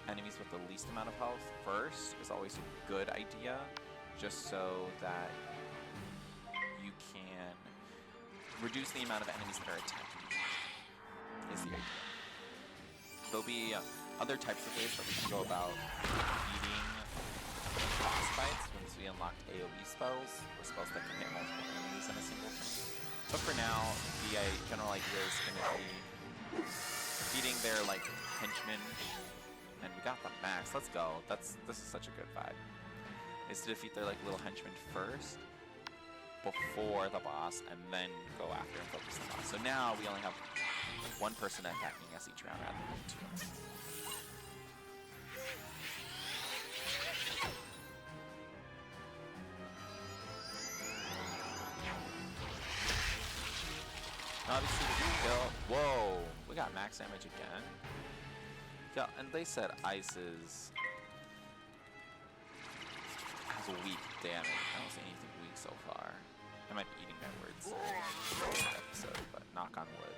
enemies with the least amount of health first is always a good idea, just so that you can reduce the amount of enemies that are attacking you, is the idea. There'll be other types of ways that we can go about beating boss fights once we unlock AoE spells, or spells that can hit multiple enemies in a single turn. But for now, the general idea is going to be beating their like henchmen, and we got the max. Let's go. This is such a good vibe. Is to defeat their like little henchmen first, before the boss, and then go after and focus the boss. So now we only have one person attacking us each round rather than two. Obviously, we kill. Whoa! We got max damage again. Yeah, and they said ice has a weak damage. I don't see anything weak so far. I might be eating my words in this episode, but knock on wood.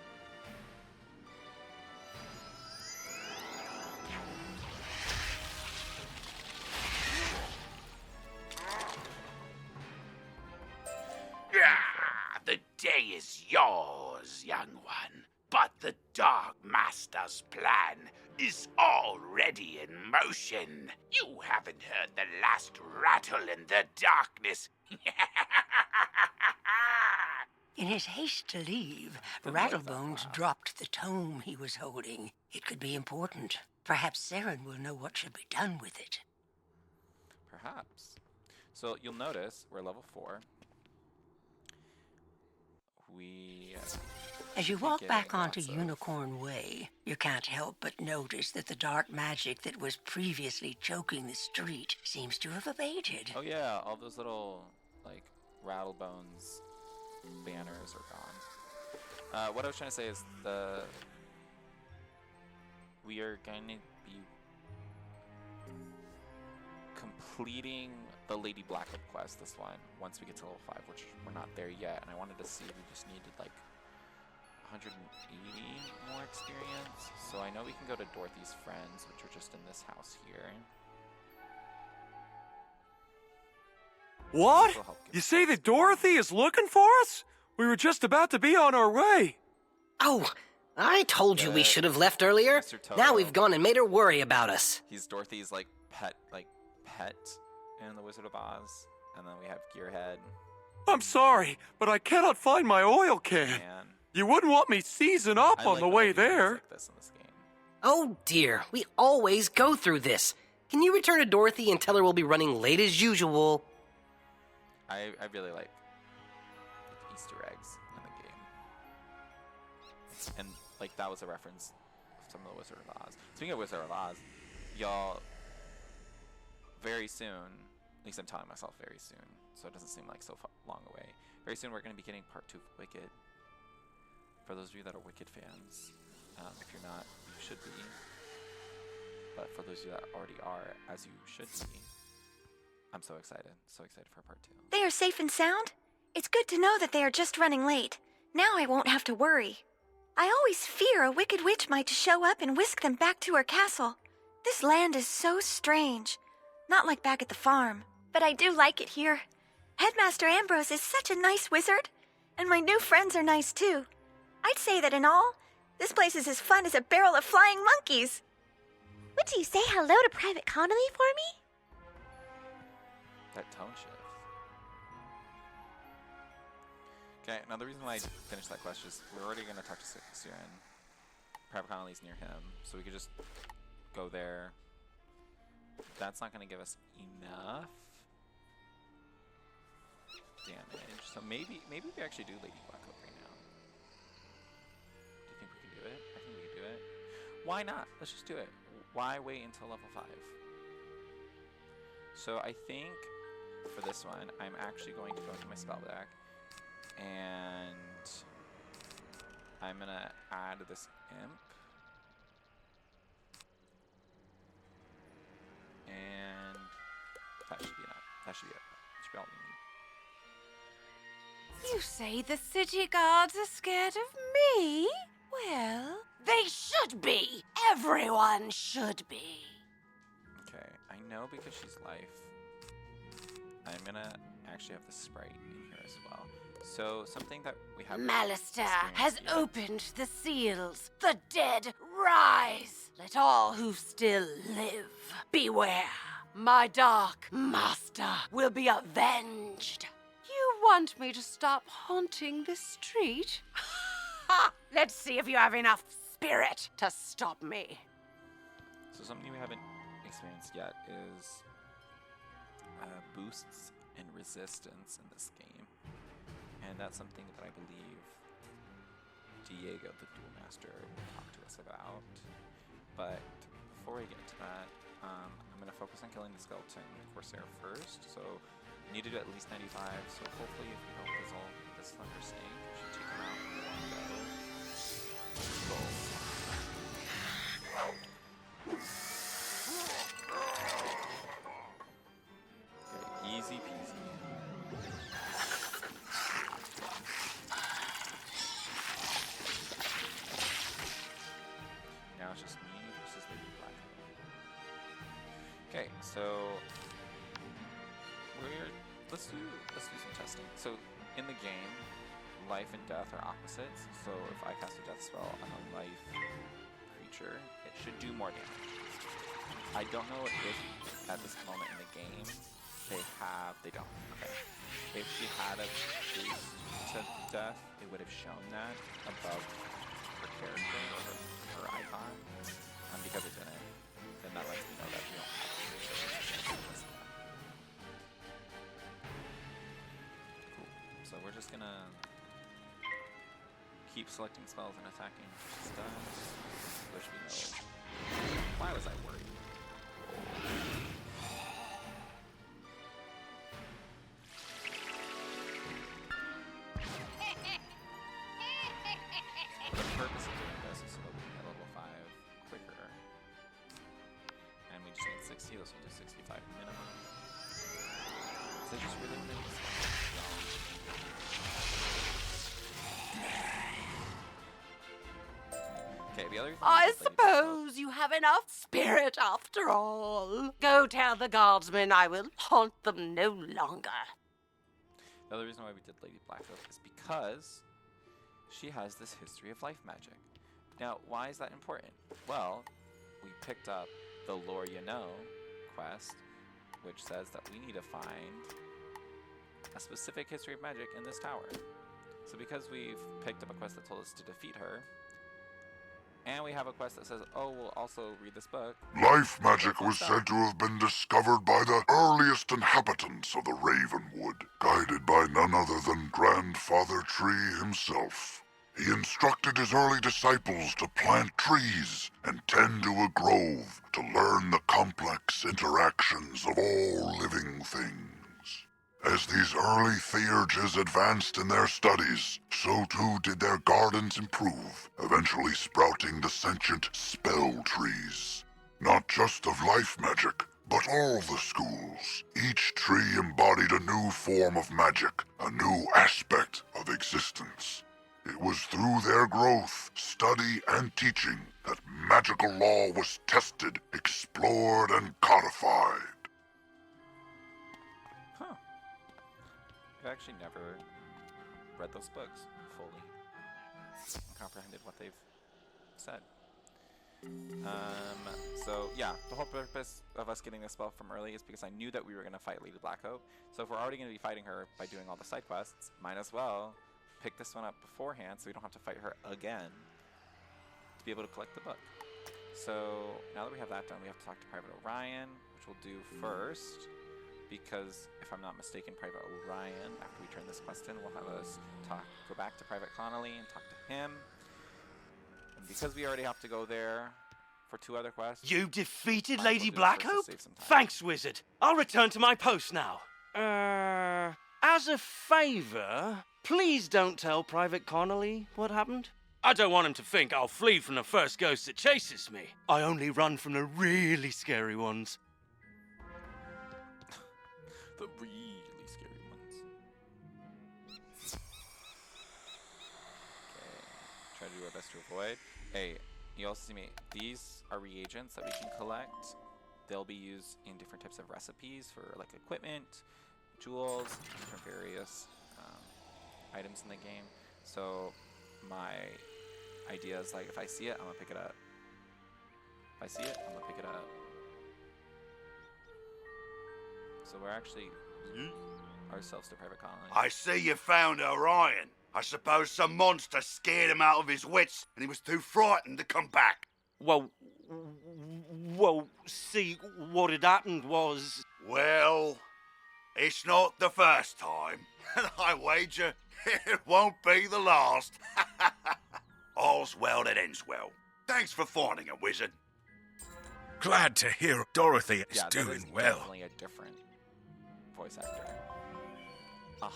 The day is yours, young one. But the Dark Master's plan is already in motion. You haven't heard the last rattle in the darkness. In his haste to leave, Rattlebones dropped the tome he was holding. It could be important. Perhaps Saren will know what should be done with it. Perhaps. So you'll notice we're level 4. As you walk back onto Unicorn Way, you can't help but notice that the dark magic that was previously choking the street seems to have abated. Oh yeah, all those little, like, Rattlebones banners are gone. What I was trying to say is we are going to be completing the Lady Blackwood quest this one once we get to level 5, which we're not there yet, and I wanted to see if we just needed like 180 more experience. So I know we can go to Dorothy's friends, which are just in this house here. What? You say that Dorothy is looking for us? We were just about to be on our way. Oh, I told you we should have left earlier. Now we've gone and made her worry about us. He's Dorothy's like pet in the Wizard of Oz, and then we have Gearhead. I'm sorry, but I cannot find my oil can. Man. You wouldn't want me seizing up on the way there. Like this in this game. Oh dear, we always go through this. Can you return to Dorothy and tell her we'll be running late as usual? I really like Easter eggs in the game. And like that was a reference to some of the Wizard of Oz. Speaking of Wizard of Oz, y'all, very soon, at least I'm telling myself very soon, so it doesn't seem like so long away. Very soon we're going to be getting part 2 of Wicked. For those of you that are Wicked fans, if you're not, you should be. But for those of you that already are, as you should be, I'm so excited for part 2. They are safe and sound? It's good to know that they are just running late. Now I won't have to worry. I always fear a wicked witch might show up and whisk them back to her castle. This land is so strange. Not like back at the farm. But I do like it here. Headmaster Ambrose is such a nice wizard. And my new friends are nice too. I'd say that in all, this place is as fun as a barrel of flying monkeys. Would you say hello to Private Connolly for me? That tone shift. Okay, now the reason why I finished that quest is we're already going to talk to Siren. Private Connolly's near him, so we could just go there. That's not going to give us enough damage, so maybe we actually do Lady Blackwood right now. Do you think we can do it? I think we can do it. Why not? Let's just do it. Why wait until level 5? So I think for this one, I'm actually going to go into my spell deck, and I'm going to add this imp. And That should be enough. That should be it. That should be all we need. You say the city guards are scared of me? Well, they should be. Everyone should be. Okay, I know because she's life. I'm gonna actually have the sprite in here as well. So something that we have. Malister has opened the seals. The dead rise. Let all who still live beware. My dark master will be avenged. You want me to stop haunting this street? Ha! Let's see if you have enough spirit to stop me. So something we haven't experienced yet is boosts and resistance in this game. And that's something that I believe Diego, the Duel Master, will talk to us about. But before we get to that, I'm going to focus on killing the skeleton Corsair first. So we need to do at least 95. So hopefully if we don't resolve this Thunder Snake, we should take him out in one go. So, okay, easy peasy. Now it's just me versus Lady Blackhead. Okay, so let's do some testing. So in the game, life and death are opposites. So if I cast a death spell on a life creature, it should do more damage. I don't know if at this moment in the game they don't. Okay. If she had a boost to death, it would have shown that above her character or her icon. Because it didn't, then that lets me know that we don't have to. Cool. So we're just gonna keep selecting spells and attacking just which we know. Why was I worried? The purpose of doing this is so that we can get level 5 quicker. And we just need 60, this will do 65 minimum. So just really want to Okay, the other thing I suppose you have enough spirit after all. Go tell the guardsmen I will haunt them no longer. The other reason why we did Lady Blackhead is because she has this history of life magic. Now, why is that important? Well, we picked up the Lore You Know quest, which says that we need to find a specific history of magic in this tower. So because we've picked up a quest that told us to defeat her, and we have a quest that says, oh, we'll also read this book. Life magic was said to have been discovered by the earliest inhabitants of the Ravenwood, guided by none other than Grandfather Tree himself. He instructed his early disciples to plant trees and tend to a grove to learn the complex interactions of all living things. As these early theurges advanced in their studies, so too did their gardens improve, eventually sprouting the sentient spell trees. Not just of life magic, but all the schools. Each tree embodied a new form of magic, a new aspect of existence. It was through their growth, study, and teaching that magical law was tested, explored, and codified. Huh. I've actually never read those books fully and comprehended what they've said. So yeah, the whole purpose of us getting this spell from early is because I knew that we were going to fight Lady Blackhope. So if we're already going to be fighting her by doing all the side quests, might as well pick this one up beforehand so we don't have to fight her again to be able to collect the book. So now that we have that done, we have to talk to Private Orion, which we'll do first, because if I'm not mistaken, Private Orion, after we turn this quest in, will have us go back to Private Connolly and talk to him. And because we already have to go there for 2 other quests... You defeated Lady Blackhope? Thanks, Wizard. I'll return to my post now. As a favor, please don't tell Private Connolly what happened. I don't want him to think I'll flee from the first ghost that chases me. I only run from the really scary ones. The really scary ones. Okay. Try to do our best to avoid. Hey, you also see me. These are reagents that we can collect. They'll be used in different types of recipes for like equipment, jewels, different various items in the game. So my idea is like if I see it, I'm gonna pick it up. If I see it, I'm gonna pick it up. So we're actually ourselves to private colony. I see you found Orion. I suppose some monster scared him out of his wits and he was too frightened to come back. Well, see, what had happened was... Well, it's not the first time. And I wager it won't be the last. All's well that ends well. Thanks for finding a wizard. Glad to hear Dorothy is Yeah, that doing is well. definitely a different voice actor. 100%.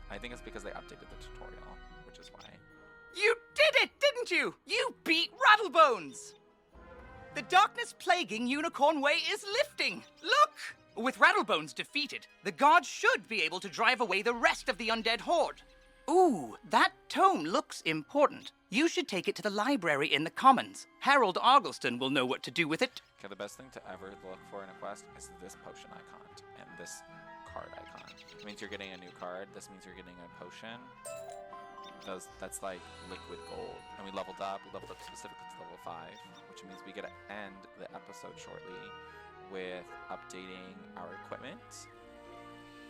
I think it's because they updated the tutorial, which is why. You did it, didn't you? You beat Rattlebones! The darkness plaguing Unicorn Way is lifting. Look! With Rattlebones defeated, the gods should be able to drive away the rest of the undead horde. Ooh, that tome looks important. You should take it to the library in the Commons. Harold Argleston will know what to do with it. Okay, the best thing to ever look for in a quest is this potion icon and this card icon. It means you're getting a new card. This means you're getting a potion. That's like liquid gold. And we leveled up. We leveled up specifically to level 5, which means we get to end the episode shortly with updating our equipment,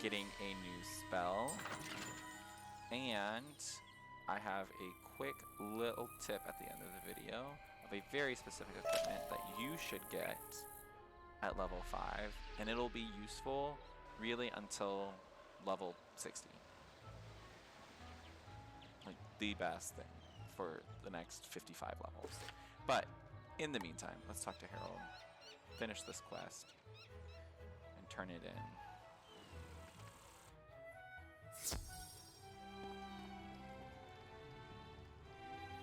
getting a new spell, and I have a quick little tip at the end of the video of a very specific equipment that you should get at level 5, and it'll be useful really until level 60. Like the best thing for the next 55 levels. But in the meantime, let's talk to Harold, finish this quest, and turn it in.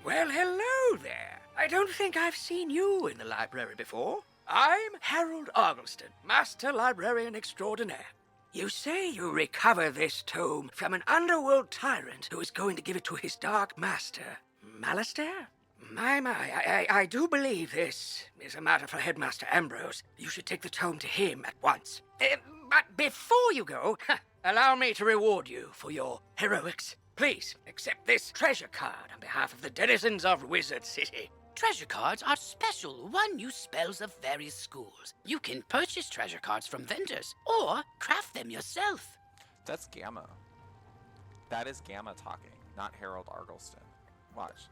Well, hello there. I don't think I've seen you in the library before. I'm Harold Argleston, Master Librarian Extraordinaire. You say you recover this tome from an underworld tyrant who is going to give it to his dark master, Malastair? My, I do believe this is a matter for Headmaster Ambrose. You should take the tome to him at once. But before you go, allow me to reward you for your heroics. Please, accept this treasure card on behalf of the denizens of Wizard City. Treasure cards are special one-use spells of various schools. You can purchase treasure cards from vendors or craft them yourself. That's Gamma. That is Gamma talking, not Harold Argleston. Watch.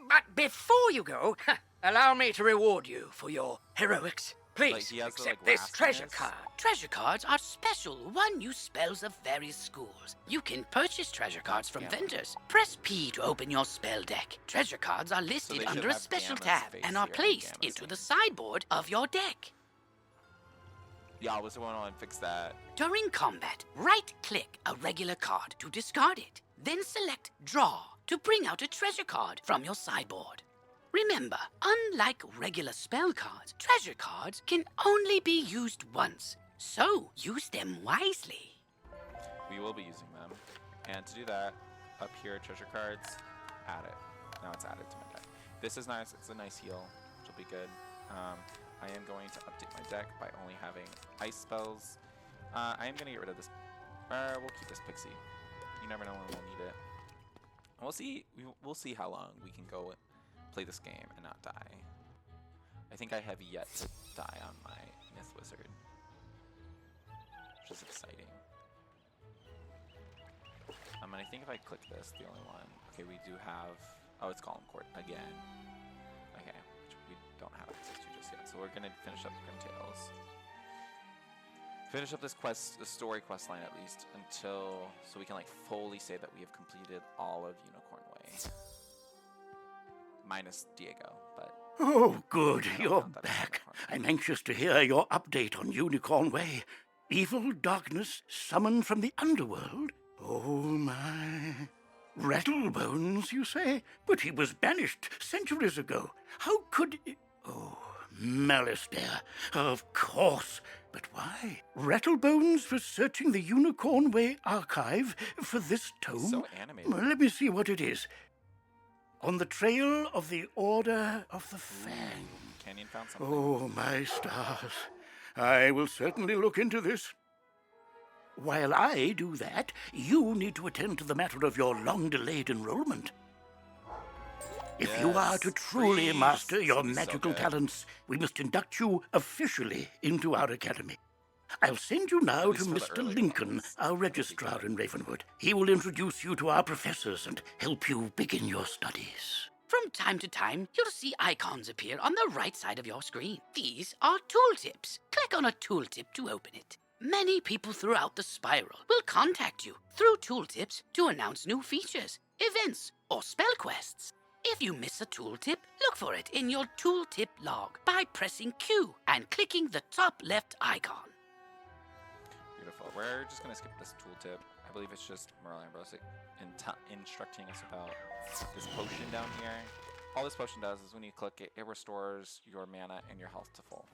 But before you go, allow me to reward you for your heroics. Please, Like, he has the, accept like, this treasure raspiness. card. Treasure cards are special one-use spells of various schools. You can purchase treasure cards from vendors. Press P to open your spell deck. Treasure cards are listed they should under a have special Gamma's tab face and are here, placed Gamma's into the sideboard of your deck. Yeah, Wizard101 fix that. During combat, right-click a regular card to discard it. Then select Draw to bring out a treasure card from your sideboard. Remember, unlike regular spell cards, treasure cards can only be used once, so use them wisely. We will be using them. And to do that, up here, treasure cards, add it. Now it's added to my deck. This is nice. It's a nice heal, which will be good. I am going to update my deck by only having ice spells. I am going to get rid of this. We'll keep this pixie. You never know when we'll need it. And we'll see. We'll see how long we can go play this game and not die. I think I have yet to die on my Myth Wizard, which is exciting. And I think if I click this, the only one. Okay, we do have. Oh, it's Golem Court again. Okay, which we don't have access to just yet. So we're gonna finish up Grim Tales. Finish up this quest, the story quest line at least, until so we can like fully say that we have completed all of Unicorn Way. Minus Diego, but Oh, good, you're back. I'm anxious to hear your update on Unicorn Way. Evil darkness summoned from the underworld? Oh, my. Rattlebones, you say? But he was banished centuries ago. How could... Oh, Malastair. Of course. But why? Rattlebones was searching the Unicorn Way archive for this tome. So animated. Well, let me see what it is. On the trail of the Order of the Fang. Canyon found something. Oh, my stars. I will certainly look into this. While I do that, you need to attend to the matter of your long-delayed enrollment. If you are to truly master your magical talents, we must induct you officially into our academy. I'll send you now to Mr. Lincoln, our registrar in Ravenwood. He will introduce you to our professors and help you begin your studies. From time to time, you'll see icons appear on the right side of your screen. These are tooltips. Click on a tooltip to open it. Many people throughout the spiral will contact you through tooltips to announce new features, events, or spell quests. If you miss a tooltip, look for it in your tooltip log by pressing Q and clicking the top left icon. Beautiful. We're just going to skip this tooltip. I believe it's just Merle Ambrose instructing us about this potion down here. All this potion does is when you click it, it restores your mana and your health to full.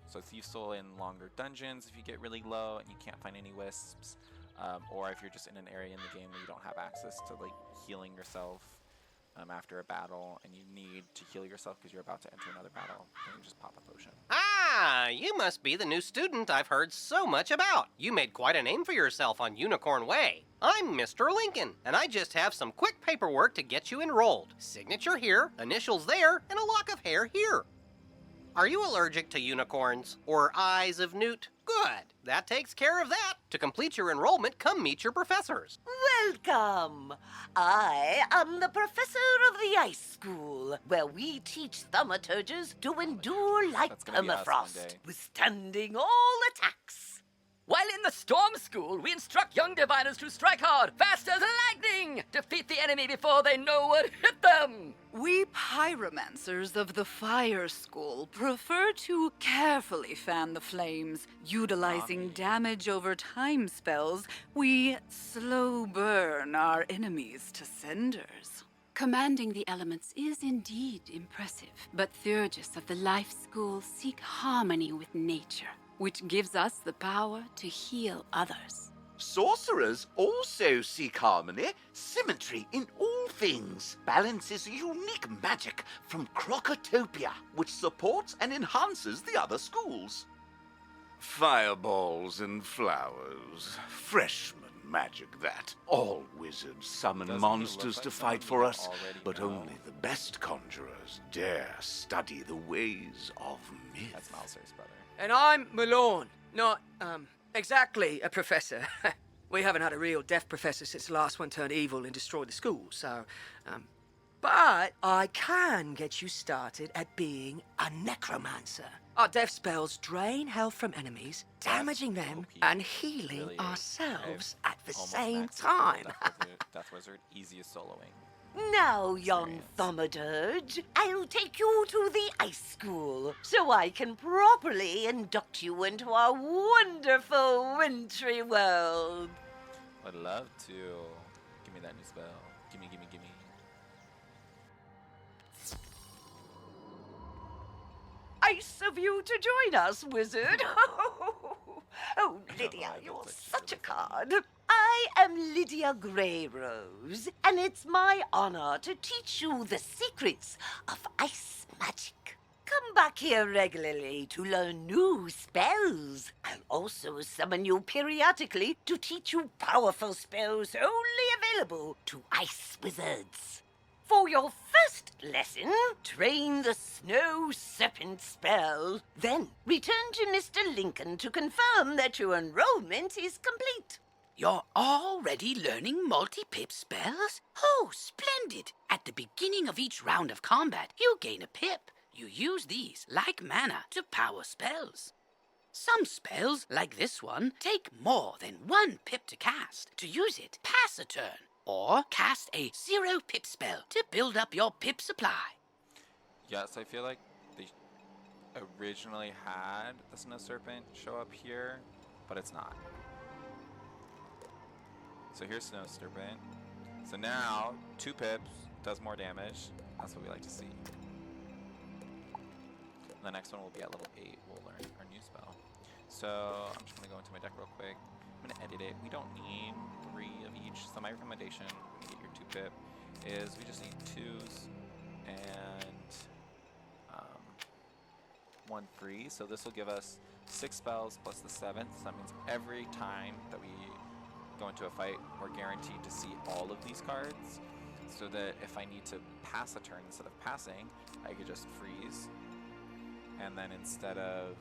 So it's useful in longer dungeons if you get really low and you can't find any wisps. Or if you're just in an area in the game where you don't have access to like healing yourself after a battle, and you need to heal yourself because you're about to enter another battle, then you just pop a potion. Ah, you must be the new student I've heard so much about. You made quite a name for yourself on Unicorn Way. I'm Mr. Lincoln, and I just have some quick paperwork to get you enrolled. Signature here, initials there, and a lock of hair here. Are you allergic to unicorns or eyes of newt? Good. That takes care of that. To complete your enrollment, come meet your professors. Welcome. I am the professor of the Ice School, where we teach thaumaturges to endure like permafrost, withstanding all attacks. While in the Storm School, we instruct young diviners to strike hard, fast as lightning, defeat the enemy before they know what hit them. We pyromancers of the Fire School prefer to carefully fan the flames. Utilizing damage over time spells, we slow burn our enemies to cinders. Commanding the elements is indeed impressive, but Theurgis of the Life School seek harmony with nature, which gives us the power to heal others. Sorcerers also seek harmony, symmetry in all things. Balance is a unique magic from Crocotopia, which supports and enhances the other schools. Fireballs and flowers. Freshman magic, that. All wizards summon monsters to fight for us, but only the best conjurers dare study the ways of myth. That's Mouser's brother. And I'm Malorne, not, exactly a professor. We haven't had a real deaf professor since the last one turned evil and destroyed the school, so, but I can get you started at being a necromancer. Our death spells drain health from enemies, damaging them and healing ourselves at the same time. Death Wizard, easiest soloing. Now, young thaumaturge, I'll take you to the Ice School so I can properly induct you into our wonderful wintry world. I'd love to. Give me that new spell. Gimme, gimme, gimme. Nice of you to join us, wizard. Oh, Lydia, you're such a card. I am Lydia Greyrose, and it's my honor to teach you the secrets of ice magic. Come back here regularly to learn new spells. I'll also summon you periodically to teach you powerful spells only available to ice wizards. For your first lesson, train the Snow Serpent spell. Then return to Mr. Lincoln to confirm that your enrollment is complete. You're already learning multi-pip spells? Oh, splendid! At the beginning of each round of combat, you gain a pip. You use these, like mana, to power spells. Some spells, like this one, take more than 1 pip to cast. To use it, pass a turn, or cast a 0 pip spell to build up your pip supply. Yes, I feel like they originally had the Snow Serpent show up here, but it's not. So here's Snow Serpent. So now, 2 pips, does more damage. That's what we like to see. And the next one will be at level 8. We'll learn our new spell. So I'm just going to go into my deck real quick. I'm going to edit it. We don't need 3 of each. So my recommendation, when you get your 2-pip, is we just need 2s and 1 freeze. So this will give us 6 spells plus the 7th. So that means every time that we go into a fight, we're guaranteed to see all of these cards. So that if I need to pass a turn instead of passing, I could just freeze. And then instead of...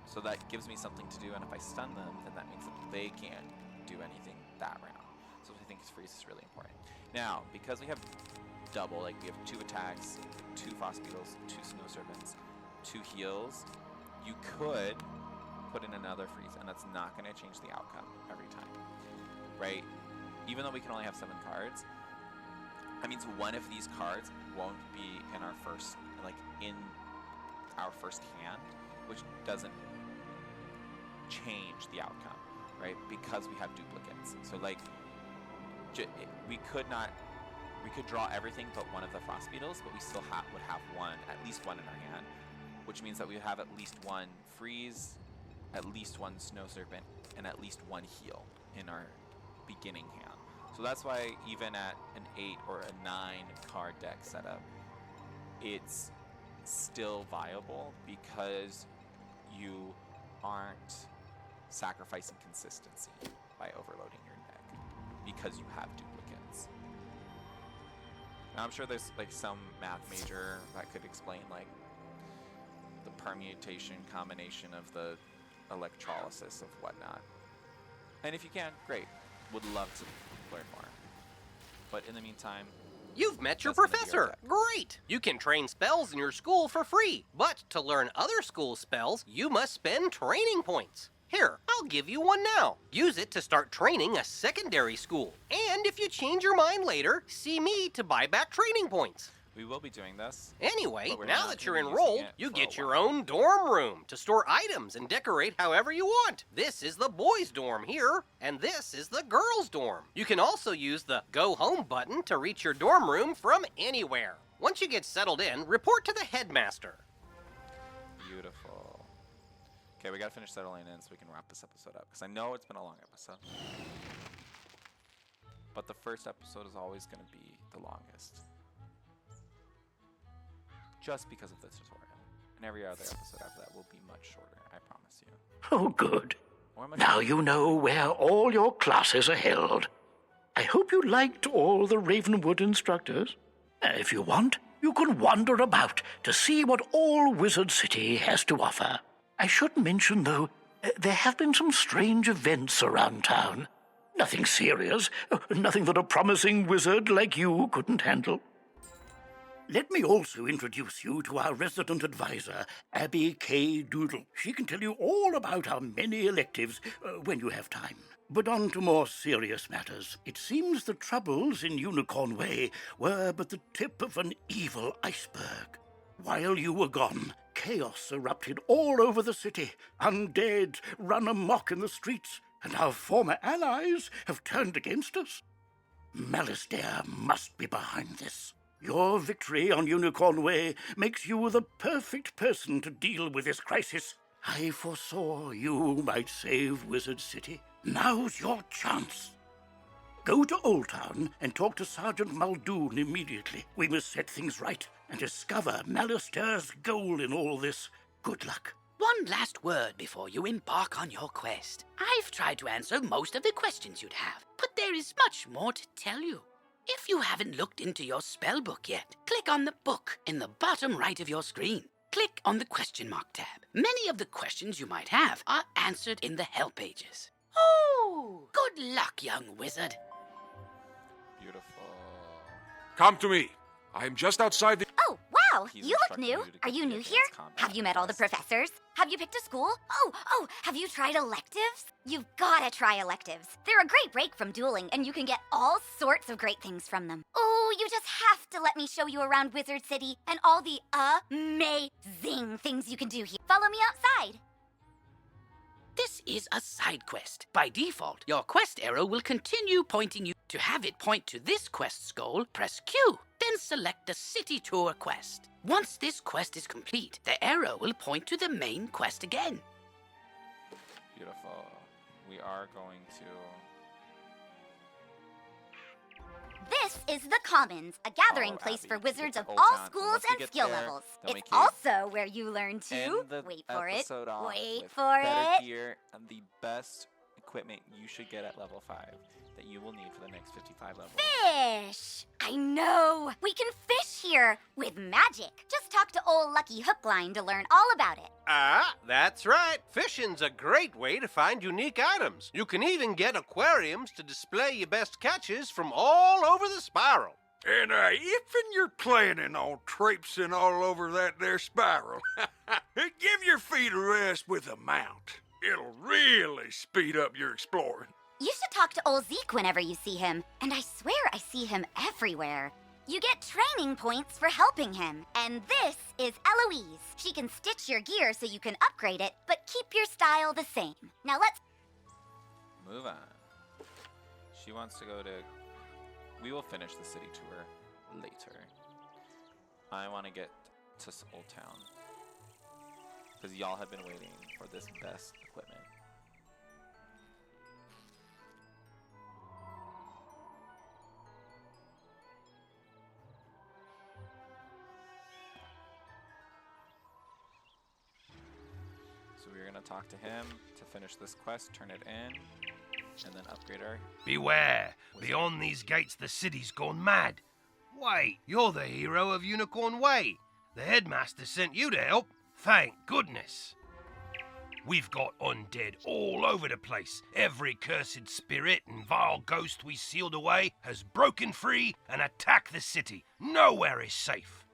So that gives me something to do, and if I stun them, then that means that they can't do anything that round. So I think freeze is really important. Now, because we have double, like we have 2 attacks, 2 Frost Beetles, 2 Snow Serpents, 2 heals, you could put in another freeze, and that's not going to change the outcome every time, right? Even though we can only have 7 cards, that means one of these cards won't be in our first, hand, which doesn't change the outcome, right? Because we have duplicates. So like, we could draw everything but one of the Frost Beetles, but we still would have at least one in our hand, which means that we would have at least 1 freeze, at least 1 Snow Serpent, and at least 1 heal in our beginning hand. So that's why even at an 8 or a 9 card deck setup, it's still viable because you aren't sacrificing consistency by overloading your deck because you have duplicates. Now I'm sure there's like some math major that could explain like the permutation combination of the electrolysis of whatnot. And if you can, great. Would love to learn more. But in the meantime, you've met your professor. Great! You can train spells in your school for free, but to learn other school spells, you must spend training points. Here, I'll give you one now. Use it to start training a secondary school. And if you change your mind later, see me to buy back training points. We will be doing this. Anyway, now that you're enrolled, you get your own dorm room to store items and decorate however you want. This is the boys' dorm here, and this is the girls' dorm. You can also use the Go Home button to reach your dorm room from anywhere. Once you get settled in, report to the headmaster. Beautiful. Okay, we gotta finish settling in so we can wrap this episode up, because I know it's been a long episode. But the first episode is always gonna be the longest. Just because of the tutorial. And every other episode after that will be much shorter, I promise you. Oh, good. Now you know where all your classes are held. I hope you liked all the Ravenwood instructors. If you want, you can wander about to see what all Wizard City has to offer. I should mention, though, there have been some strange events around town. Nothing serious, nothing that a promising wizard like you couldn't handle. Let me also introduce you to our resident advisor, Abby K. Doodle. She can tell you all about our many electives when you have time. But on to more serious matters. It seems the troubles in Unicorn Way were but the tip of an evil iceberg. While you were gone, chaos erupted all over the city. Undead run amok in the streets, and our former allies have turned against us. Malastare must be behind this. Your victory on Unicorn Way makes you the perfect person to deal with this crisis. I foresaw you might save Wizard City. Now's your chance. Go to Old Town and talk to Sergeant Muldoon immediately. We must set things right and discover Malastare's goal in all this. Good luck. One last word before you embark on your quest. I've tried to answer most of the questions you'd have, but there is much more to tell you. If you haven't looked into your spellbook yet, click on the book in the bottom right of your screen. Click on the question mark tab. Many of the questions you might have are answered in the help pages. Oh, good luck, young wizard. Beautiful. Come to me. I am just outside the... Oh, wow! You look new. Are you new here? Have you met all the professors? Have you picked a school? Oh, have you tried electives? You've gotta try electives. They're a great break from dueling, and you can get all sorts of great things from them. Oh, you just have to let me show you around Wizard City and all the amazing things you can do here. Follow me outside. This is a side quest. By default, your quest arrow will continue pointing you. To have it point to this quest's goal, press Q. Then select the city tour quest. Once this quest is complete, the arrow will point to the main quest again. Beautiful. We are going to... This is the Commons, a gathering place Abby, for wizards it's of Old all Town. schools Once we and get skill there, levels. then we It's can also where you learn to, end the wait for it, episode off wait with for better it. gear and the best equipment you should get at level 5 that you will need for the next 55 levels. Fish! I know! We can fish here with magic. Just talk to old Lucky Hookline to learn all about it. Ah, that's right. Fishing's a great way to find unique items. You can even get aquariums to display your best catches from all over the spiral. And if'n you're planning on traipsing all over that there spiral, give your feet a rest with a mount. It'll really speed up your exploring. You should talk to old Zeke whenever you see him, and I swear I see him everywhere. You get training points for helping him. And this is Eloise. She can stitch your gear so you can upgrade it, but keep your style the same. Now let's Move on. She wants to go to... We will finish the city tour later. I want to get to Old Town. Because y'all have been waiting for this best equipment. So we're going to talk to him to finish this quest, turn it in, and then upgrade our... Beware! Beyond these gates, the city's gone mad. Wait, you're the hero of Unicorn Way. The headmaster sent you to help. Thank goodness. We've got undead all over the place. Every cursed spirit and vile ghost we sealed away has broken free and attacked the city. Nowhere is safe.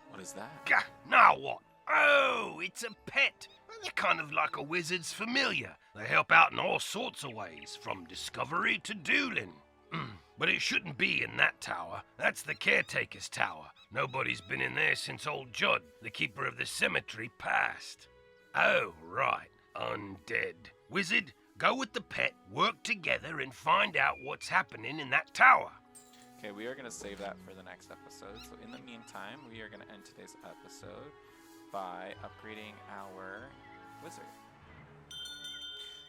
What is that? Gah, now what? Oh, it's a pet. They're kind of like a wizard's familiar. They help out in all sorts of ways, from discovery to dueling. But it shouldn't be in that tower. That's the caretaker's tower. Nobody's been in there since old Judd, the keeper of the cemetery, passed. Oh, right. Undead. Wizard, go with the pet, work together, and find out what's happening in that tower. Okay, we are going to save that for the next episode. So in the meantime, we are going to end today's episode by upgrading our wizard.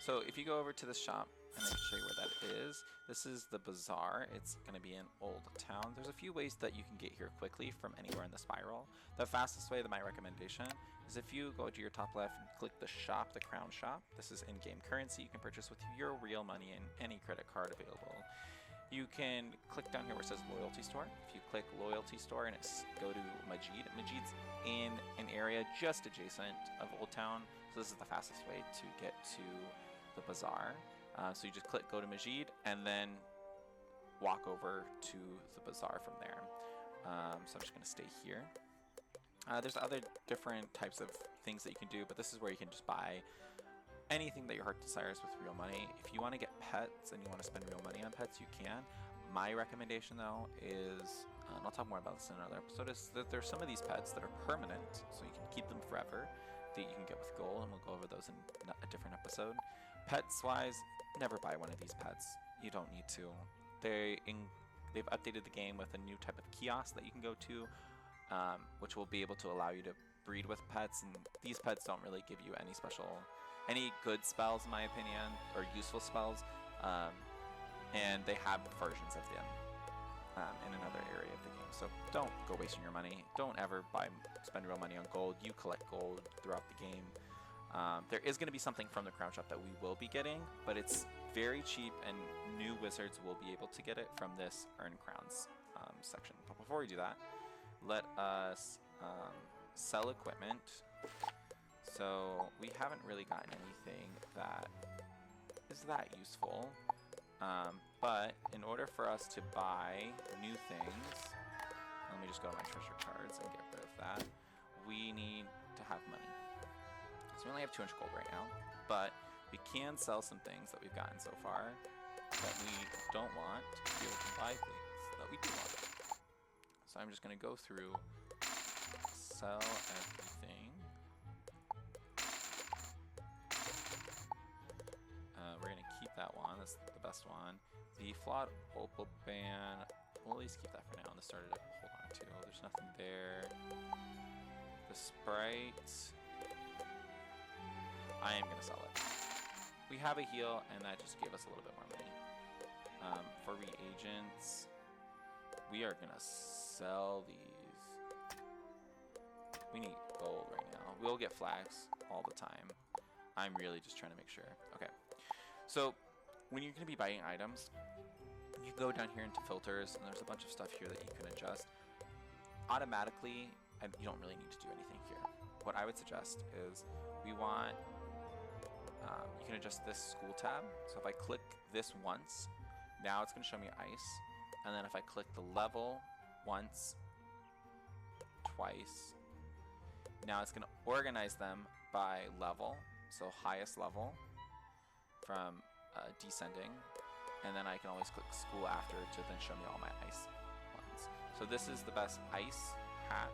So if you go over to the shop, and I can show you where that is. This is the bazaar. It's going to be in Old Town. There's a few ways that you can get here quickly from anywhere in the spiral. The fastest way, my recommendation, is if you go to your top left and click the shop, the crown shop. This is in-game currency you can purchase with your real money and any credit card available. You can click down here where it says Loyalty Store. If you click Loyalty Store and go to Majid, Majid's in an area just adjacent of Old Town. So this is the fastest way to get to the bazaar. So you just go to Majid and then walk over to the bazaar from there. So I'm just going to stay here. There's other different types of things that you can do, but this is where you can just buy anything that your heart desires with real money. If you want to get pets and you want to spend real money on pets, you can. My recommendation, though, is, and I'll talk more about this in another episode, is that there's some of these pets that are permanent, so you can keep them forever, that you can get with gold, and we'll go over those in a different episode. Pets-wise, never buy one of these pets. You don't need to. They've updated the game with a new type of kiosk that you can go to, which will be able to allow you to breed with pets, and these pets don't really give you any good spells, in my opinion, or useful spells, and they have versions of them in another area of the game. So don't go wasting your money. Don't ever spend real money on gold. You collect gold throughout the game. There is going to be something from the crown shop that we will be getting, but it's very cheap, and new wizards will be able to get it from this Earn Crowns section. But before we do that, let us sell equipment. So we haven't really gotten anything that is that useful, but in order for us to buy new things, let me just go to my treasure cards and get rid of that, we need to have money. So we only have 200 gold right now, but we can sell some things that we've gotten so far that we don't want to be able to buy things that we do want. So I'm just going to go through, sell everything. flawed opal band. We'll at least keep that for now. And the starter deck, hold on to. There's nothing there. The sprite. I am gonna sell it. We have a heal, and that just gave us a little bit more money. For reagents, we are gonna sell these. We need gold right now. We'll get flags all the time. I'm really just trying to make sure. Okay, so when you're gonna be buying items, you go down here into filters, and there's a bunch of stuff here that you can adjust automatically, and you don't really need to do anything here. What I would suggest is we want, you can adjust this school tab. So if I click this once, now it's going to show me ice. And then if I click the level once, twice, now it's going to organize them by level. So highest level from descending. And then I can always click school after to then show me all my ice ones. So this is the best ice hat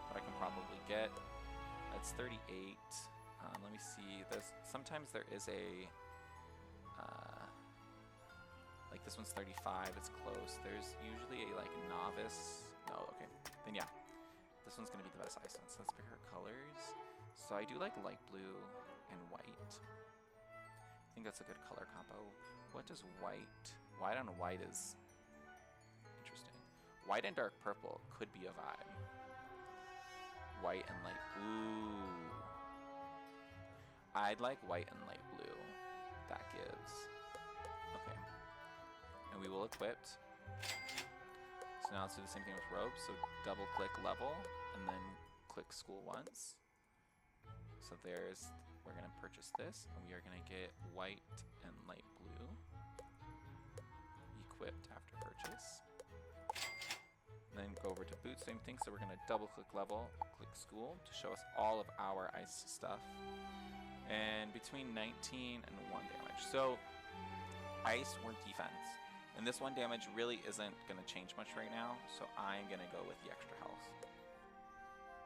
that I can probably get. It's 38. Let me see. Sometimes there is a like this one's 35. It's close. There's usually a like novice. No, okay. Then yeah, this one's gonna be the best ice one. So let's pick our colors. So I do like light blue and white. I think that's a good color combo. What does white? White on white is interesting. White and dark purple could be a vibe. White and light. Ooh. I'd like white and light blue. That gives. Okay. And we will equip. So now let's do the same thing with robes. So double click level and then click school once. So we're gonna purchase this and we are gonna get white and light blue. Equipped after purchase. And then go over to boots, same thing. So we're gonna double click level, click school to show us all of our ice stuff. And between 19 and 1 damage. So ice or defense. And this 1 damage really isn't going to change much right now. So I'm going to go with the extra health.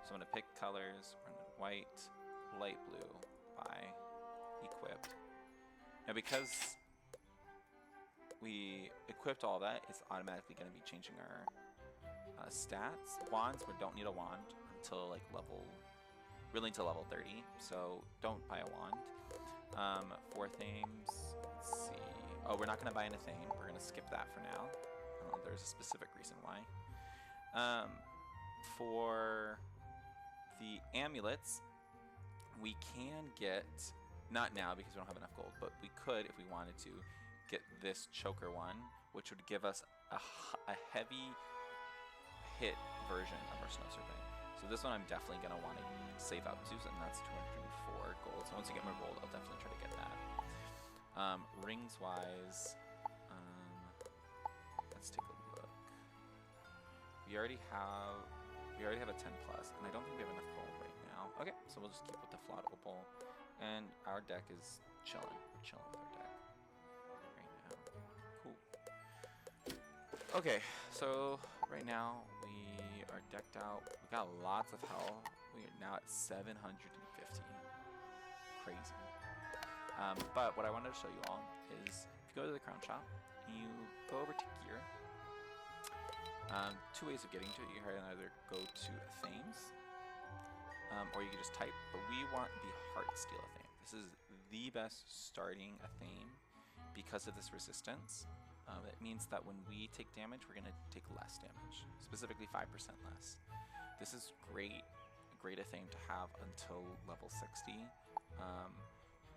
So I'm going to pick colors. We're going to white, light blue, buy, equipped. Now because we equipped all that, it's automatically going to be changing our stats. Wands, we don't need a wand until like really until level 30, so don't buy a wand. For themes, let's see. Oh, we're not going to buy an athame. We're going to skip that for now. There's a specific reason why. For the amulets, we can get, not now because we don't have enough gold, but we could, if we wanted to, get this choker one, which would give us a heavy hit version of our snow serpent. So this one I'm definitely going to want to save up to, and that's 204 gold. So once you get more gold, I'll definitely try to get that. Rings wise, let's take a look. We already have a 10 plus, and I don't think we have enough gold right now. Okay, so we'll just keep with the flawed opal, and our deck is chilling. We're chilling with our deck right now. Cool. Okay, so right now we are decked out. We got lots of health. We are now at 750. Crazy. But what I wanted to show you all is if you go to the crown shop and you go over to gear, 2 ways of getting to it. You can either go to Athames, or you can just type, but we want the Heart Steel Athame. This is the best starting Athame because of this resistance. It means that when we take damage, we're going to take less damage, specifically 5% less. This is great, a great Athame to have until level 60.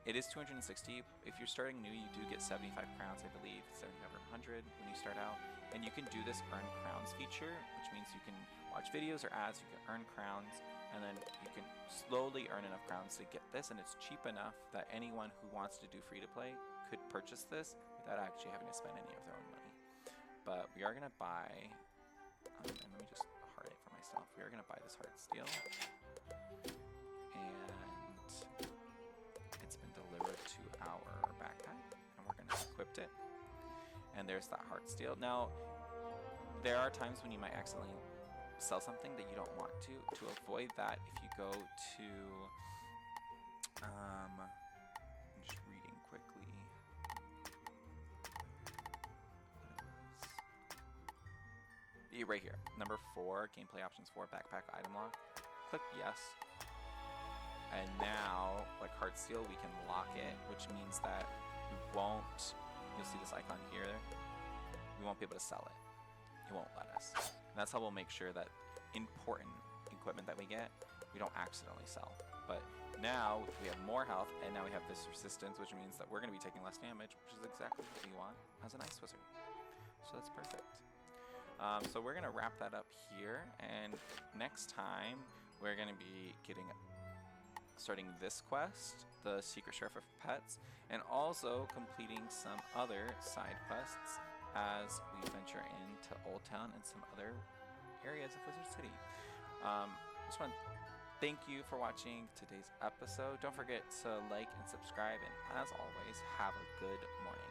It is 260. If you're starting new, you do get 75 crowns, I believe, 75 or 100 when you start out. And you can do this earn crowns feature, which means you can watch videos or ads, you can earn crowns, and then you can slowly earn enough crowns to get this, and it's cheap enough that anyone who wants to do free-to-play could purchase this without actually having to spend any of their own money. But we are going to buy, and let me just heart it for myself, we are going to buy this Heart Steel. And it's been delivered to our backpack, and we're going to equip it. And there's that Heart Steel. Now, there are times when you might accidentally sell something that you don't want to. To avoid that, if you go to, I'm just reading quickly. be right here. Number 4, gameplay options 4, backpack item lock. Click yes. And now, like Heartsteel, we can lock it, which means that we won't, you'll see this icon here, we won't be able to sell it. It won't let us. And that's how we'll make sure that important equipment that we get, we don't accidentally sell. But now we have more health, and now we have this resistance, which means that we're going to be taking less damage, which is exactly what we want as an ice wizard. So that's perfect. So we're going to wrap that up here, and next time we're going to be starting this quest, the Secret Sheriff of Pets, and also completing some other side quests as we venture into Old Town and some other areas of Wizard City. Just want to thank you for watching today's episode. Don't forget to like and subscribe, and as always, have a good morning.